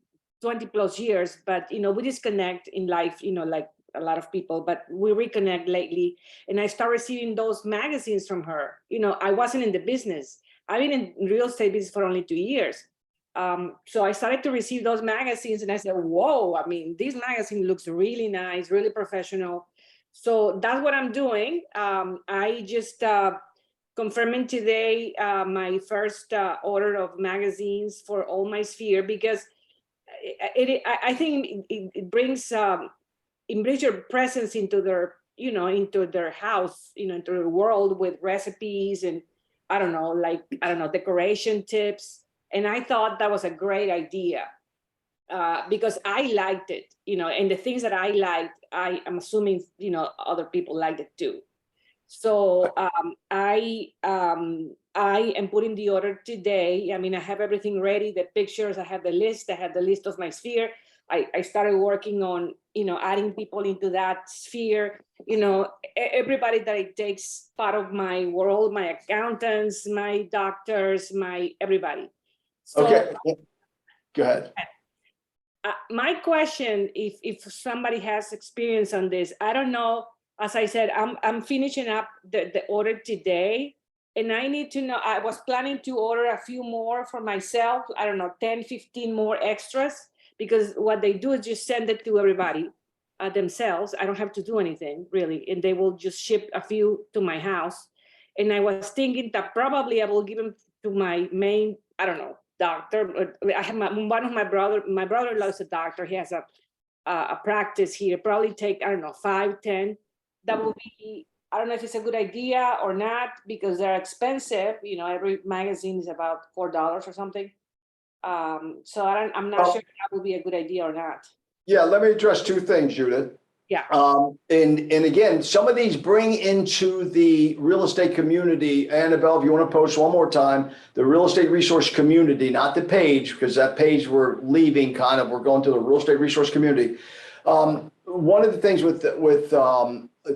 20 plus years, but, we disconnect in life, like a lot of people, but we reconnect lately. And I start receiving those magazines from her. I wasn't in the business. I've been in real estate business for only 2 years. So I started to receive those magazines and I said, whoa, this magazine looks really nice, really professional. So that's what I'm doing. I just confirming today my first order of magazines for all my sphere, because I think it brings your presence into their, into their house, into the world with recipes and decoration tips. And I thought that was a great idea because I liked it, and the things that I liked, I am assuming, other people liked it too. So I am putting the order today. I have everything ready, the pictures, I have the list of my sphere. I started working on, adding people into that sphere, everybody that it takes part of my world, my accountants, my doctors, everybody. So, okay, go ahead. my question, if somebody has experience on this, I don't know. As I said, I'm finishing up the order today, and I need to know. I was planning to order a few more for myself. I don't know, 10, 15 more extras, because what they do is just send it to everybody themselves. I don't have to do anything really, and they will just ship a few to my house. And I was thinking that probably I will give them to my main, I don't know, doctor. I have one of my brother-in-law is a doctor. He has a practice here. Probably take, I don't know, 5, 10. That will be, I don't know if it's a good idea or not, because they're expensive. You know, every magazine is about $4 or something. So I'm not sure if that would be a good idea or not. Yeah, let me address two things, Judith. Yeah. And again, some of these bring into the real estate community. Annabelle, if you want to post one more time, the real estate resource community, not the page, because that page we're leaving kind of, we're going to the real estate resource community. One of the things with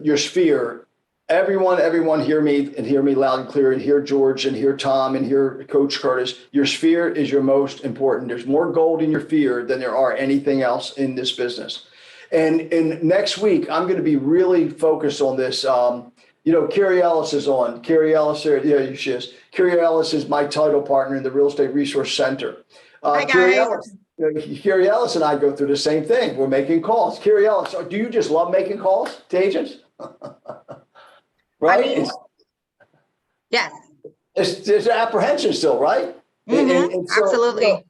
your sphere, everyone hear me and hear me loud and clear, and hear George and hear Tom and hear Coach Curtis. Your sphere is your most important. There's more gold in your sphere than there are anything else in this business. And next week, I'm going to be really focused on this. Carrie Ellis is on. Carrie Ellis, yeah, she is. Carrie Ellis is my title partner in the Real Estate Resource Center. Hi, Carrie guys. Carrie Ellis and I go through the same thing. We're making calls. Carrie Ellis, do you just love making calls to agents? Right? I mean, yes. There's apprehension still, right? And so, Absolutely.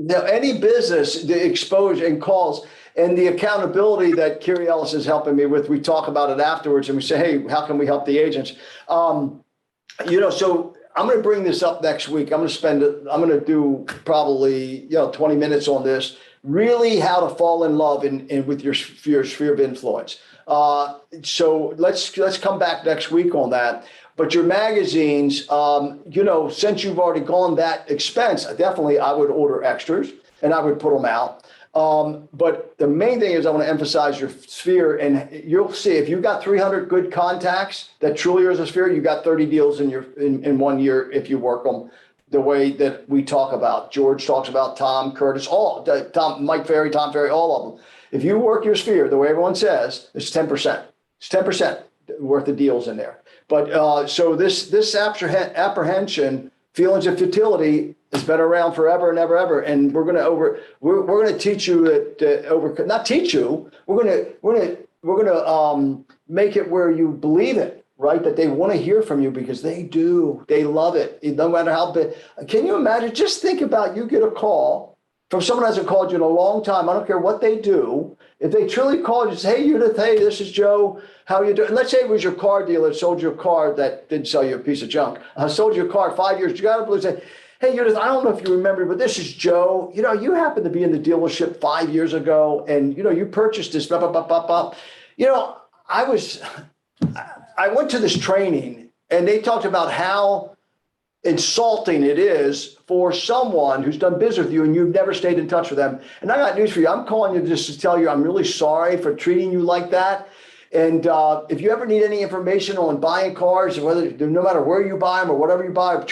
Any business, the exposure and calls and the accountability that Carrie Ellis is helping me with, we talk about it afterwards and we say, hey, how can we help the agents? So I'm going to bring this up next week. I'm going to do probably, 20 minutes on this, really how to fall in love with your sphere of influence. So let's come back next week on that. But your magazines, since you've already gone that expense, definitely I would order extras and I would put them out. But the main thing is I want to emphasize your sphere, and you'll see if you've got 300 good contacts that truly are a sphere, you got 30 deals in 1 year if you work them the way that we talk about. George talks about, Tom, Curtis, Mike Ferry, Tom Ferry, all of them. If you work your sphere the way everyone says, it's 10%. It's 10% worth of deals in there. But so this apprehension, feelings of futility, has been around forever and ever. And we're going to teach you to not teach you. We're going to make it where you believe it, right? That they want to hear from you because they do. They love it. No matter how big. Can you imagine? Just think about, you get a call from someone who hasn't called you in a long time. I don't care what they do. If they truly called you, say, hey, Judith, hey, this is Joe. How you doing? Let's say it was your car dealer that sold you a car that didn't sell you a piece of junk. Sold you a car 5 years. You got up and say, hey, Judith, I don't know if you remember, but this is Joe. You happened to be in the dealership 5 years ago, and you purchased this. Blah, blah, blah, blah, blah. I went to this training, and they talked about how insulting it is for someone who's done business with you and you've never stayed in touch with them. And I got news for you. I'm calling you just to tell you I'm really sorry for treating you like that. And if you ever need any information on buying cars, no matter where you buy them or whatever you buy,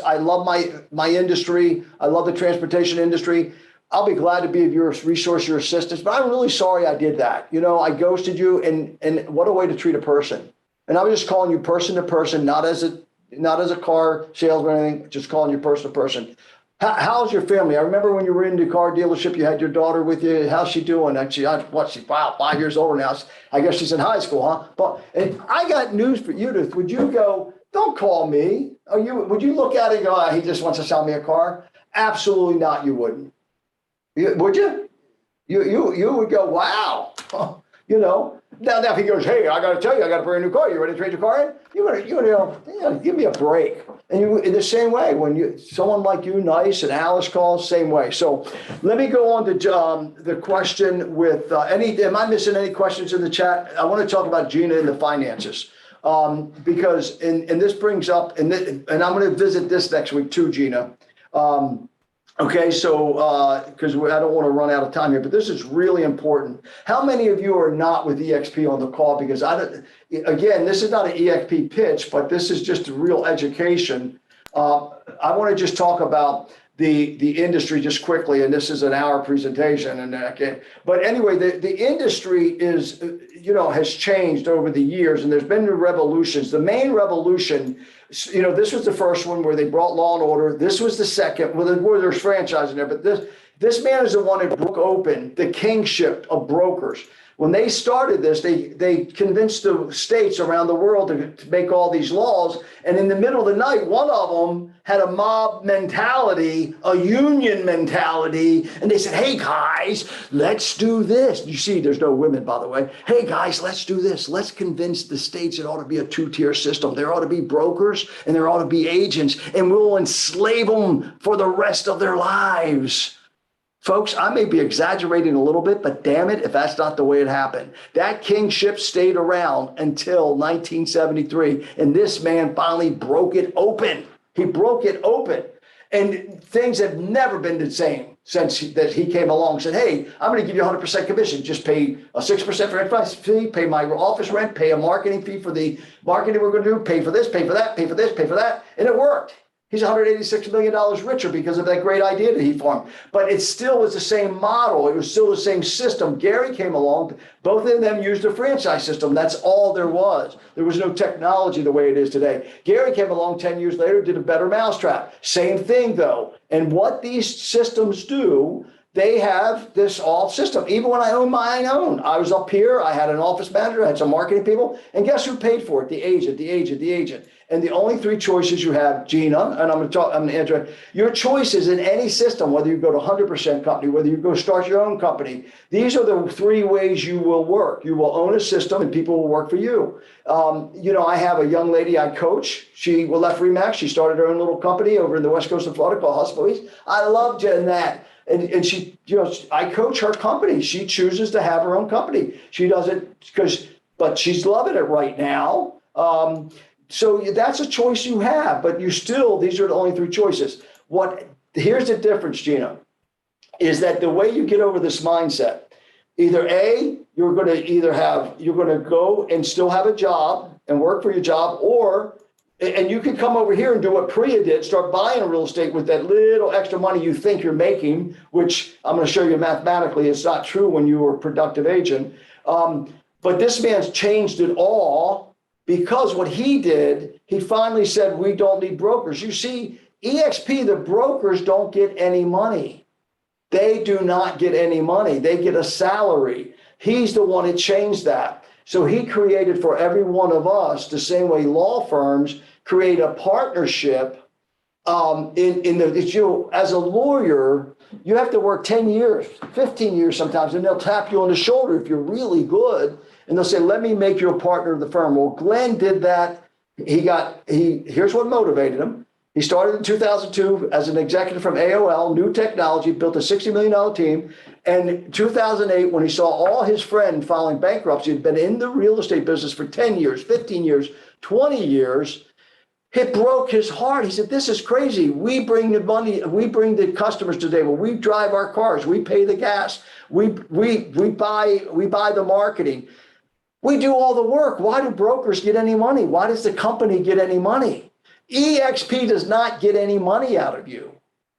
I love my industry. I love the transportation industry. I'll be glad to be of your resource, your assistance. But I'm really sorry I did that. I ghosted you, and what a way to treat a person. And I was just calling you person to person, not as a car salesman or anything, just calling you person to person. How's your family? I remember when you were in the car dealership, you had your daughter with you. How's she doing? She's 5 years older now. I guess she's in high school, huh? But and I got news for you. Would you go, don't call me? Would you look at it and go, he just wants to sell me a car? Absolutely not, you wouldn't. Would you? You would go, wow. Now if he goes, hey, I got to tell you, I got a brand new car. You ready to trade your car in? You're gonna give me a break. And you, in the same way, when someone like you, nice, and Alice calls, same way. So let me go on to the question with am I missing any questions in the chat? I want to talk about Gina and the finances because and this brings up and I'm going to visit this next week too, Gina. Okay, so because I don't want to run out of time here, but this is really important. How many of you are not with EXP on the call? Because again, this is not an EXP pitch, but this is just a real education. I want to just talk about the industry just quickly, and this is an hour presentation, and but anyway, the industry is, has changed over the years, and there's been new revolutions. The main revolution, this was the first one where they brought law and order. This was the second, where there's franchise in there, but this man is the one that broke open the kingship of brokers. When they started this, they convinced the states around the world to make all these laws. And in the middle of the night, one of them had a mob mentality, a union mentality. And they said, hey, guys, let's do this. You see, there's no women, by the way. Hey, guys, let's do this. Let's convince the states it ought to be a two-tier system. There ought to be brokers and there ought to be agents, and we'll enslave them for the rest of their lives. Folks, I may be exaggerating a little bit, but damn it, if that's not the way it happened. That kingship stayed around until 1973, and this man finally broke it open. He broke it open, and things have never been the same since that he came along and said, hey, I'm going to give you 100% commission. Just pay a 6% for enterprise fee, pay my office rent, pay a marketing fee for the marketing we're going to do, pay for this, pay for that, pay for this, pay for that, and it worked. He's $186 million richer because of that great idea that he formed. But it still was the same model. It was still the same system. Gary came along. Both of them used the franchise system. That's all there was. There was no technology the way it is today. Gary came along 10 years later, did a better mousetrap. Same thing, though. And what these systems do, they have this all system. Even when I owned my own, I was up here. I had an office manager. I had some marketing people. And guess who paid for it? The agent, the agent, the agent. And the only three choices you have, Gina, and I'm going to answer your choices in any system, whether you go to 100% company, whether you go start your own company. These are the three ways you will work. You will own a system and people will work for you. I have a young lady I coach. She left Remax. She started her own little company over in the West Coast of Florida called Hospital East. I love Jen that. And she, I coach her company. She chooses to have her own company. She does it but she's loving it right now. So that's a choice you have, but these are the only three choices. Here's the difference, Gina, is that the way you get over this mindset, either A, you're going to go and still have a job and work for your job, and you can come over here and do what Priya did, start buying real estate with that little extra money you think you're making, which I'm going to show you mathematically, it's not true when you were a productive agent. But this man's changed it all. Because what he did, he finally said, we don't need brokers. You see, EXP, the brokers don't get any money. They do not get any money. They get a salary. He's the one that changed that. So he created for every one of us, the same way law firms create a partnership. As a lawyer, you have to work 10 years, 15 years sometimes, and they'll tap you on the shoulder if you're really good. And they'll say, let me make you a partner of the firm. Well, Glenn did that. Here's what motivated him. He started in 2002 as an executive from AOL, new technology, built a $60 million team. And in 2008, when he saw all his friends filing bankruptcy, had been in the real estate business for 10 years, 15 years, 20 years, it broke his heart. He said, this is crazy. We bring the money, we bring the customers to the table. We drive our cars, we pay the gas, we buy the marketing. We do all the work. Why do brokers get any money? Why does the company get any money? EXP does not get any money out of you.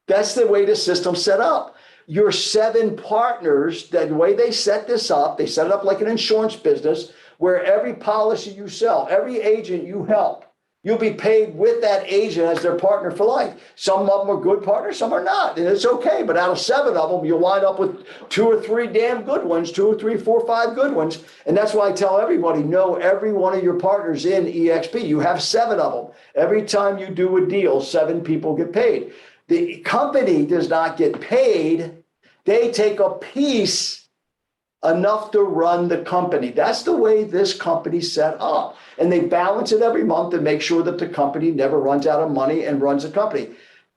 That's the way the system's set up. Your 7 partners, the way they set this up, they set it up like an insurance business where every policy you sell, every agent you help, you'll be paid with that agent as their partner for life. Some of them are good partners, some are not, and it's okay. But out of 7 of them, you'll wind up with 2 or 3 damn good ones, 2 or 3, 4, 5 good ones. And that's why I tell everybody, know every one of your partners in EXP. You have 7 of them. Every time you do a deal, 7 people get paid. The company does not get paid. They take a piece enough to run the company. That's the way this company's set up. And they balance it every month to make sure that the company never runs out of money and runs the company.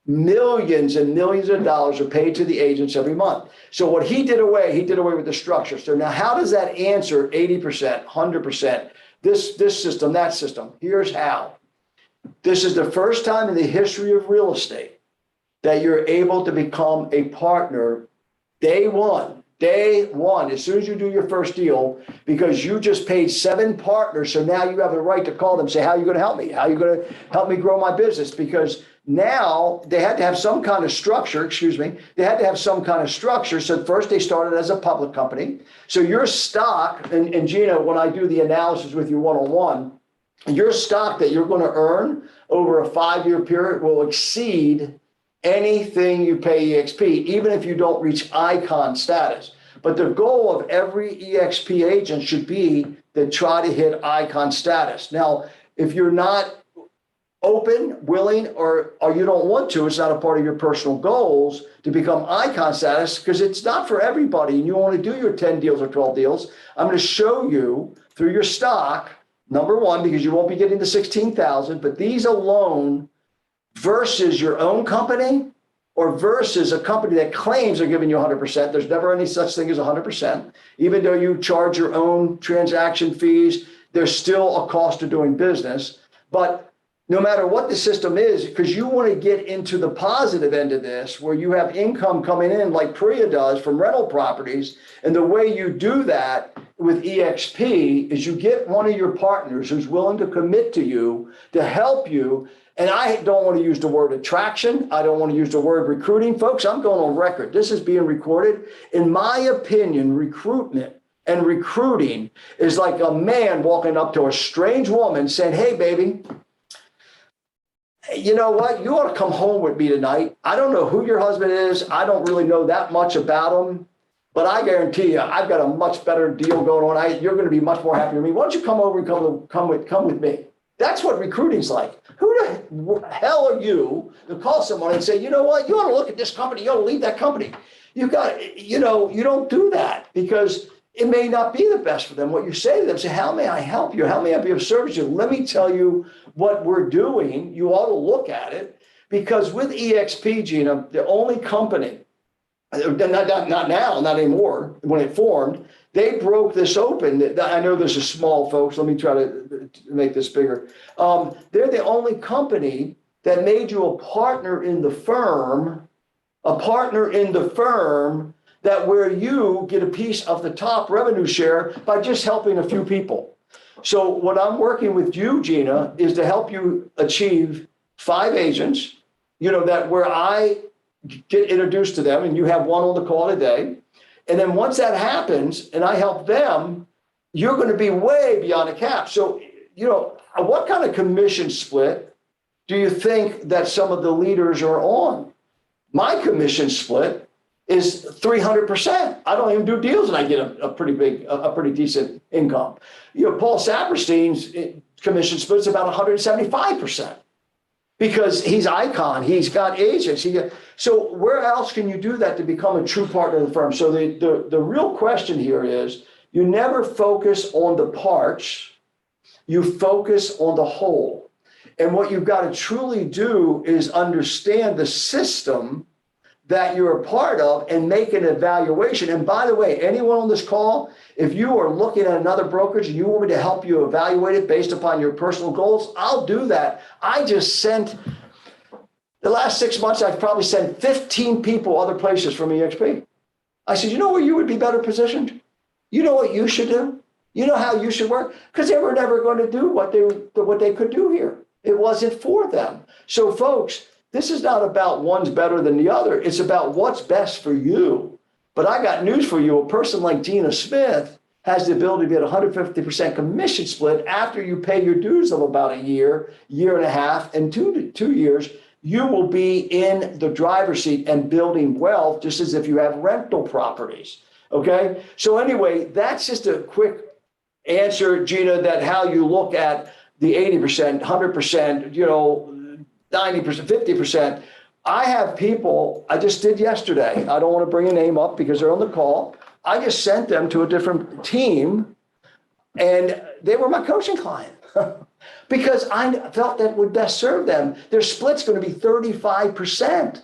Millions and millions of dollars are paid to the agents every month. So what he did away with the structure. So now how does that answer 80%, 100%, this system, that system? Here's how. This is the first time in the history of real estate that you're able to become a partner day one, as soon as you do your first deal, because you just paid 7 partners. So now you have the right to call them, say, how are you going to help me? How are you going to help me grow my business? Because Now they had to have some kind of structure, they had to have some kind of structure. So first they started as a public company. So your stock, and Gina, when I do the analysis with you one-on-one, your stock that you're going to earn over a 5-year period will exceed anything you pay EXP, even if you don't reach icon status. But the goal of every EXP agent should be to try to hit icon status. Now, if you're not open, willing, or you don't want to, it's not a part of your personal goals to become icon status, because it's not for everybody, and you want to do your 10 deals or 12 deals. I'm going to show you through your stock, number one, because you won't be getting the 16,000, but these alone versus your own company or versus a company that claims they're giving you 100%. There's never any such thing as 100%. Even though you charge your own transaction fees, there's still a cost of doing business. But no matter what the system is, because you want to get into the positive end of this, where you have income coming in like Priya does from rental properties. And the way you do that with EXP is you get one of your partners who's willing to commit to you to help you. And I don't want to use the word attraction. I don't want to use the word recruiting. Folks, I'm going on record. This is being recorded. In my opinion, recruitment and recruiting is like a man walking up to a strange woman saying, hey, baby, you know what? You ought to come home with me tonight. I don't know who your husband is. I don't really know that much about him, but I guarantee you, I've got a much better deal going on. You're going to be much more happy with me. Why don't you come over and come with me? That's what recruiting's like. Who the hell are you to call someone and say, you know what? You ought to look at this company. You ought to leave that company. You don't do that, because it may not be the best for them. What you say to them, say, how may I help you? How may I be of service to you? Let me tell you what we're doing. You ought to look at it, because with EXP, Gina, the only company, not now, not anymore, when it formed, they broke this open. I know this is small, folks. Let me try to make this bigger. They're the only company that made you a partner in the firm, that where you get a piece of the top revenue share by just helping a few people. So what I'm working with you, Gina, is to help you achieve 5 agents, that where I get introduced to them and you have one on the call today. And then once that happens and I help them, you're going to be way beyond the cap. So, what kind of commission split do you think that some of the leaders are on? My commission split is 300%. I don't even do deals and I get a pretty decent income. Paul Saperstein's commission split is about 175%. Because he's icon, he's got agents. So where else can you do that to become a true partner of the firm? So the real question here is, you never focus on the parts, you focus on the whole. And what you've got to truly do is understand the system that you're a part of and make an evaluation. And by the way, anyone on this call, if you are looking at another brokerage and you want me to help you evaluate it based upon your personal goals, I'll do that. I just sent, the last 6 months, I've probably sent 15 people other places from EXP. I said, you know where you would be better positioned? You know what you should do? You know how you should work? Because they were never going to do what they could do here. It wasn't for them. So folks, this is not about one's better than the other. It's about what's best for you. But I got news for you. A person like Gina Smith has the ability to get 150% commission split after you pay your dues of about a year, year and a half, and 2 years. You will be in the driver's seat and building wealth just as if you have rental properties. Okay? So anyway, that's just a quick answer, Gina, that how you look at the 80%, 100%, 90%, 50%. I have people, I just did yesterday. I don't want to bring a name up because they're on the call. I just sent them to a different team and they were my coaching client because I felt that would best serve them. Their split's going to be 35%,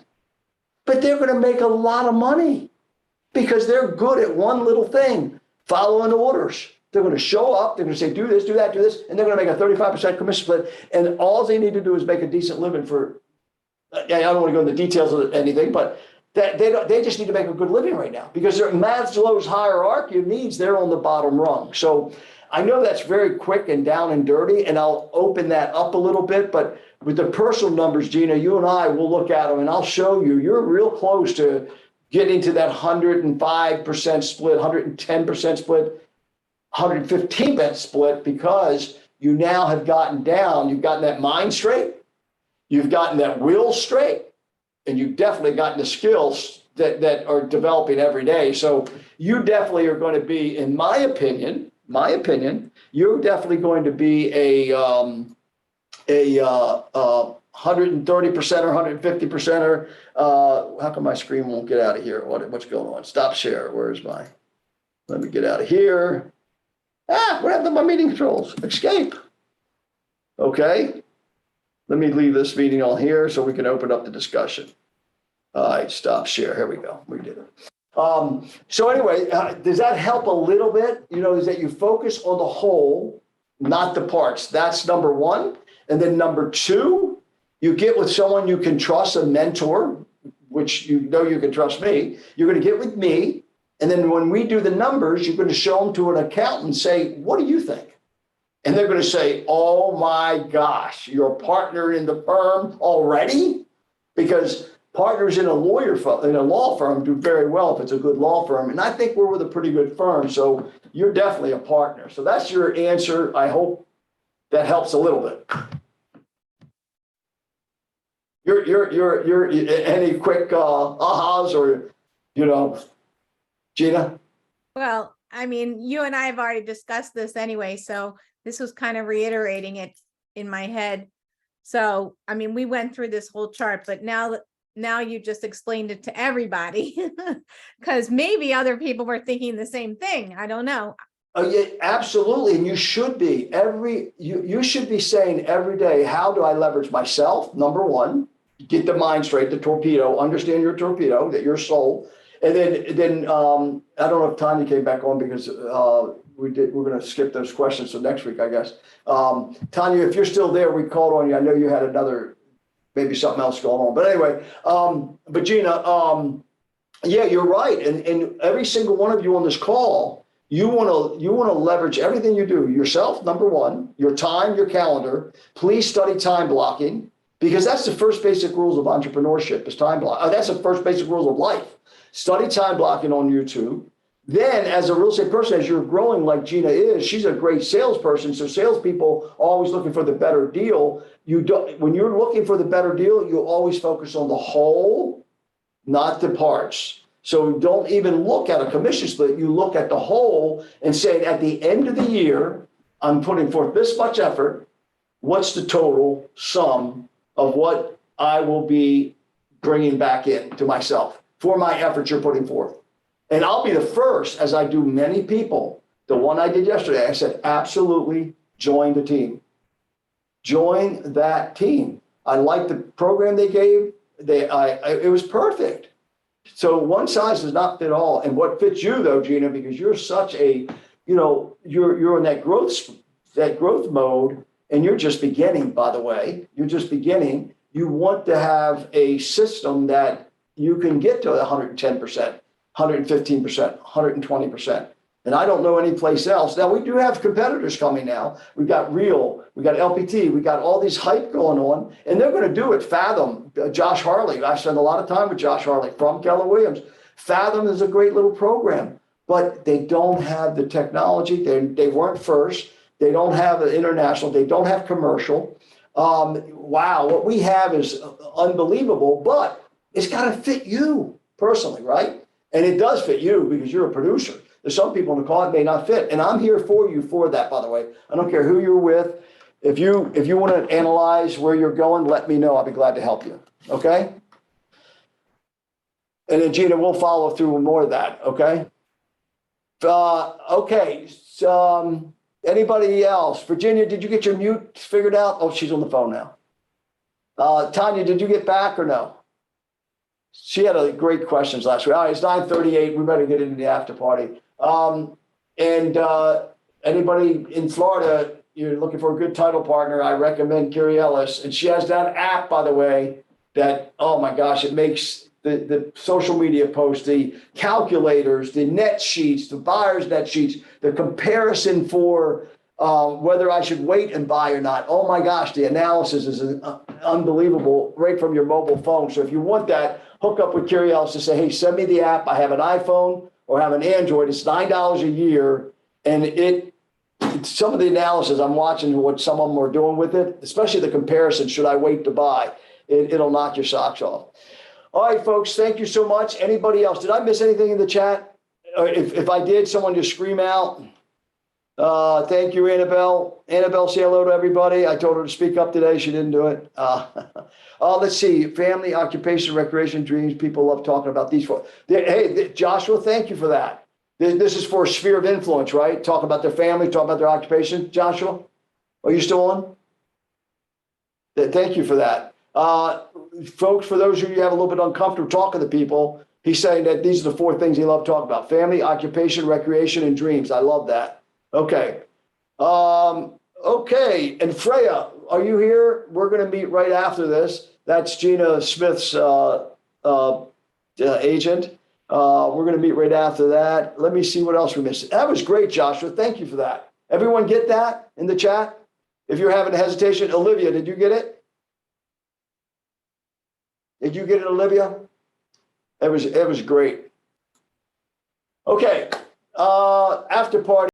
but they're going to make a lot of money because they're good at one little thing, following the orders. They're going to show up, they're going to say, do this, do that, do this, and they're going to make a 35% commission split. And all they need to do is make a decent living for, I don't want to go into the details of anything, but they just need to make a good living right now because their Maslow's hierarchy of needs, they're on the bottom rung. So I know that's very quick and down and dirty, and I'll open that up a little bit, but with the personal numbers, Gina, you and I will look at them and I'll show you, you're real close to getting to that 105% split, 110% split, 115% split, because you now have gotten down, you've gotten that mind straight, you've gotten that will straight, and you've definitely gotten the skills that are developing every day. So you definitely are going to be, in my opinion, you're definitely going to be a 130% or 150% or how come my screen won't get out of here? What's going on? Stop share. Where's my, let me get out of here. What happened to my meeting controls? Escape. Okay. Let me leave this meeting on here so we can open up the discussion. All right, stop share. Here we go. We did it. So anyway, does that help a little bit? You know, is that you focus on the whole, not the parts. That's number one. And then number two, you get with someone you can trust, a mentor, which you know you can trust me. You're going to get with me. And then when we do the numbers, you're going to show them to an accountant and say, what do you think? And they're going to say, oh my gosh, you're a partner in the firm already? Because partners in a law firm do very well if it's a good law firm. And I think we're with a pretty good firm. So you're definitely a partner. So that's your answer. I hope that helps a little bit. You're any quick ahas or, you know, Gina? Well, I mean, you and I have already discussed this anyway, so this was kind of reiterating it in my head. So, I mean, we went through this whole chart, but now you just explained it to everybody, because maybe other people were thinking the same thing. I don't know. Oh, yeah, absolutely. And you should be you should be saying every day, how do I leverage myself? Number one, get the mind straight, the torpedo, understand your torpedo, that your soul. And then I don't know if Tanya came back on because we're going to skip those questions. So next week, I guess. Tanya, if you're still there, we called on you. I know you had maybe something else going on, but anyway, but Gina, yeah, you're right. And every single one of you on this call, you want to leverage everything you do yourself. Number one, your time, your calendar. Please study time blocking, because that's the first basic rules of entrepreneurship is time block. That's the first basic rules of life. Study time blocking on YouTube. Then as a real estate person, as you're growing like Gina is, she's a great salesperson. So salespeople are always looking for the better deal. When you're looking for the better deal, you always focus on the whole, not the parts. So don't even look at a commission split. You look at the whole and say, at the end of the year, I'm putting forth this much effort. What's the total sum of what I will be bringing back in to myself for my efforts you're putting forth? And I'll be the first, as I do many people. The one I did yesterday, I said, absolutely join the team. Join that team. I like the program they gave. It was perfect. So one size does not fit all. And what fits you though, Gina, because you're such a, you're in that growth mode, and you're just beginning, by the way. You're just beginning. You want to have a system that you can get to 110%. 115%, 120%. And I don't know any place else. Now, we do have competitors coming now. We've got Real, we got LPT, we got all these hype going on, and they're going to do it. Fathom, Josh Harley. I spend a lot of time with Josh Harley from Keller Williams. Fathom is a great little program, but they don't have the technology. They weren't first. They don't have the international. They don't have commercial. Wow, what we have is unbelievable, but it's got to fit you personally, right? And it does fit you because you're a producer. There's some people in the call it may not fit. And I'm here for you for that, by the way. I don't care who you're with. If you want to analyze where you're going, let me know. I'll be glad to help you. Okay? And then Gina, we'll follow through with more of that. Okay? Okay. So, anybody else? Virginia, did you get your mute figured out? Oh, she's on the phone now. Tanya, did you get back or no? She had a great questions last week. All right, it's 9:38. We better get into the after party. Anybody in Florida, you're looking for a good title partner, I recommend Carrie Ellis. And she has that app, by the way, that, oh my gosh, it makes the social media posts, the calculators, the net sheets, the buyer's net sheets, the comparison for whether I should wait and buy or not. Oh my gosh, the analysis is unbelievable right from your mobile phone. So if you want that, hook up with Curios to say, hey, send me the app. I have an iPhone or have an Android. It's $9 a year. And some of the analysis, I'm watching what some of them are doing with it, especially the comparison, should I wait to buy? It'll knock your socks off. All right, folks, thank you so much. Anybody else? Did I miss anything in the chat? If I did, someone just scream out. Thank you, Annabelle. Annabelle, say hello to everybody. I told her to speak up today. She didn't do it. Let's see. Family, occupation, recreation, dreams. People love talking about these four. Hey, Joshua, thank you for that. This is for a sphere of influence, right? Talk about their family, talk about their occupation. Joshua, are you still on? Thank you for that. Folks, for those of you who have a little bit uncomfortable talking to people, he's saying that these are the four things he loved talking about: family, occupation, recreation, and dreams. I love that. Okay. Okay. And Freya, are you here? We're going to meet right after this. That's Gina Smith's agent. We're going to meet right after that. Let me see what else we missed. That was great, Joshua. Thank you for that. Everyone get that in the chat? If you're having a hesitation, Olivia, did you get it? Did you get it, Olivia? It was great. Okay. After party.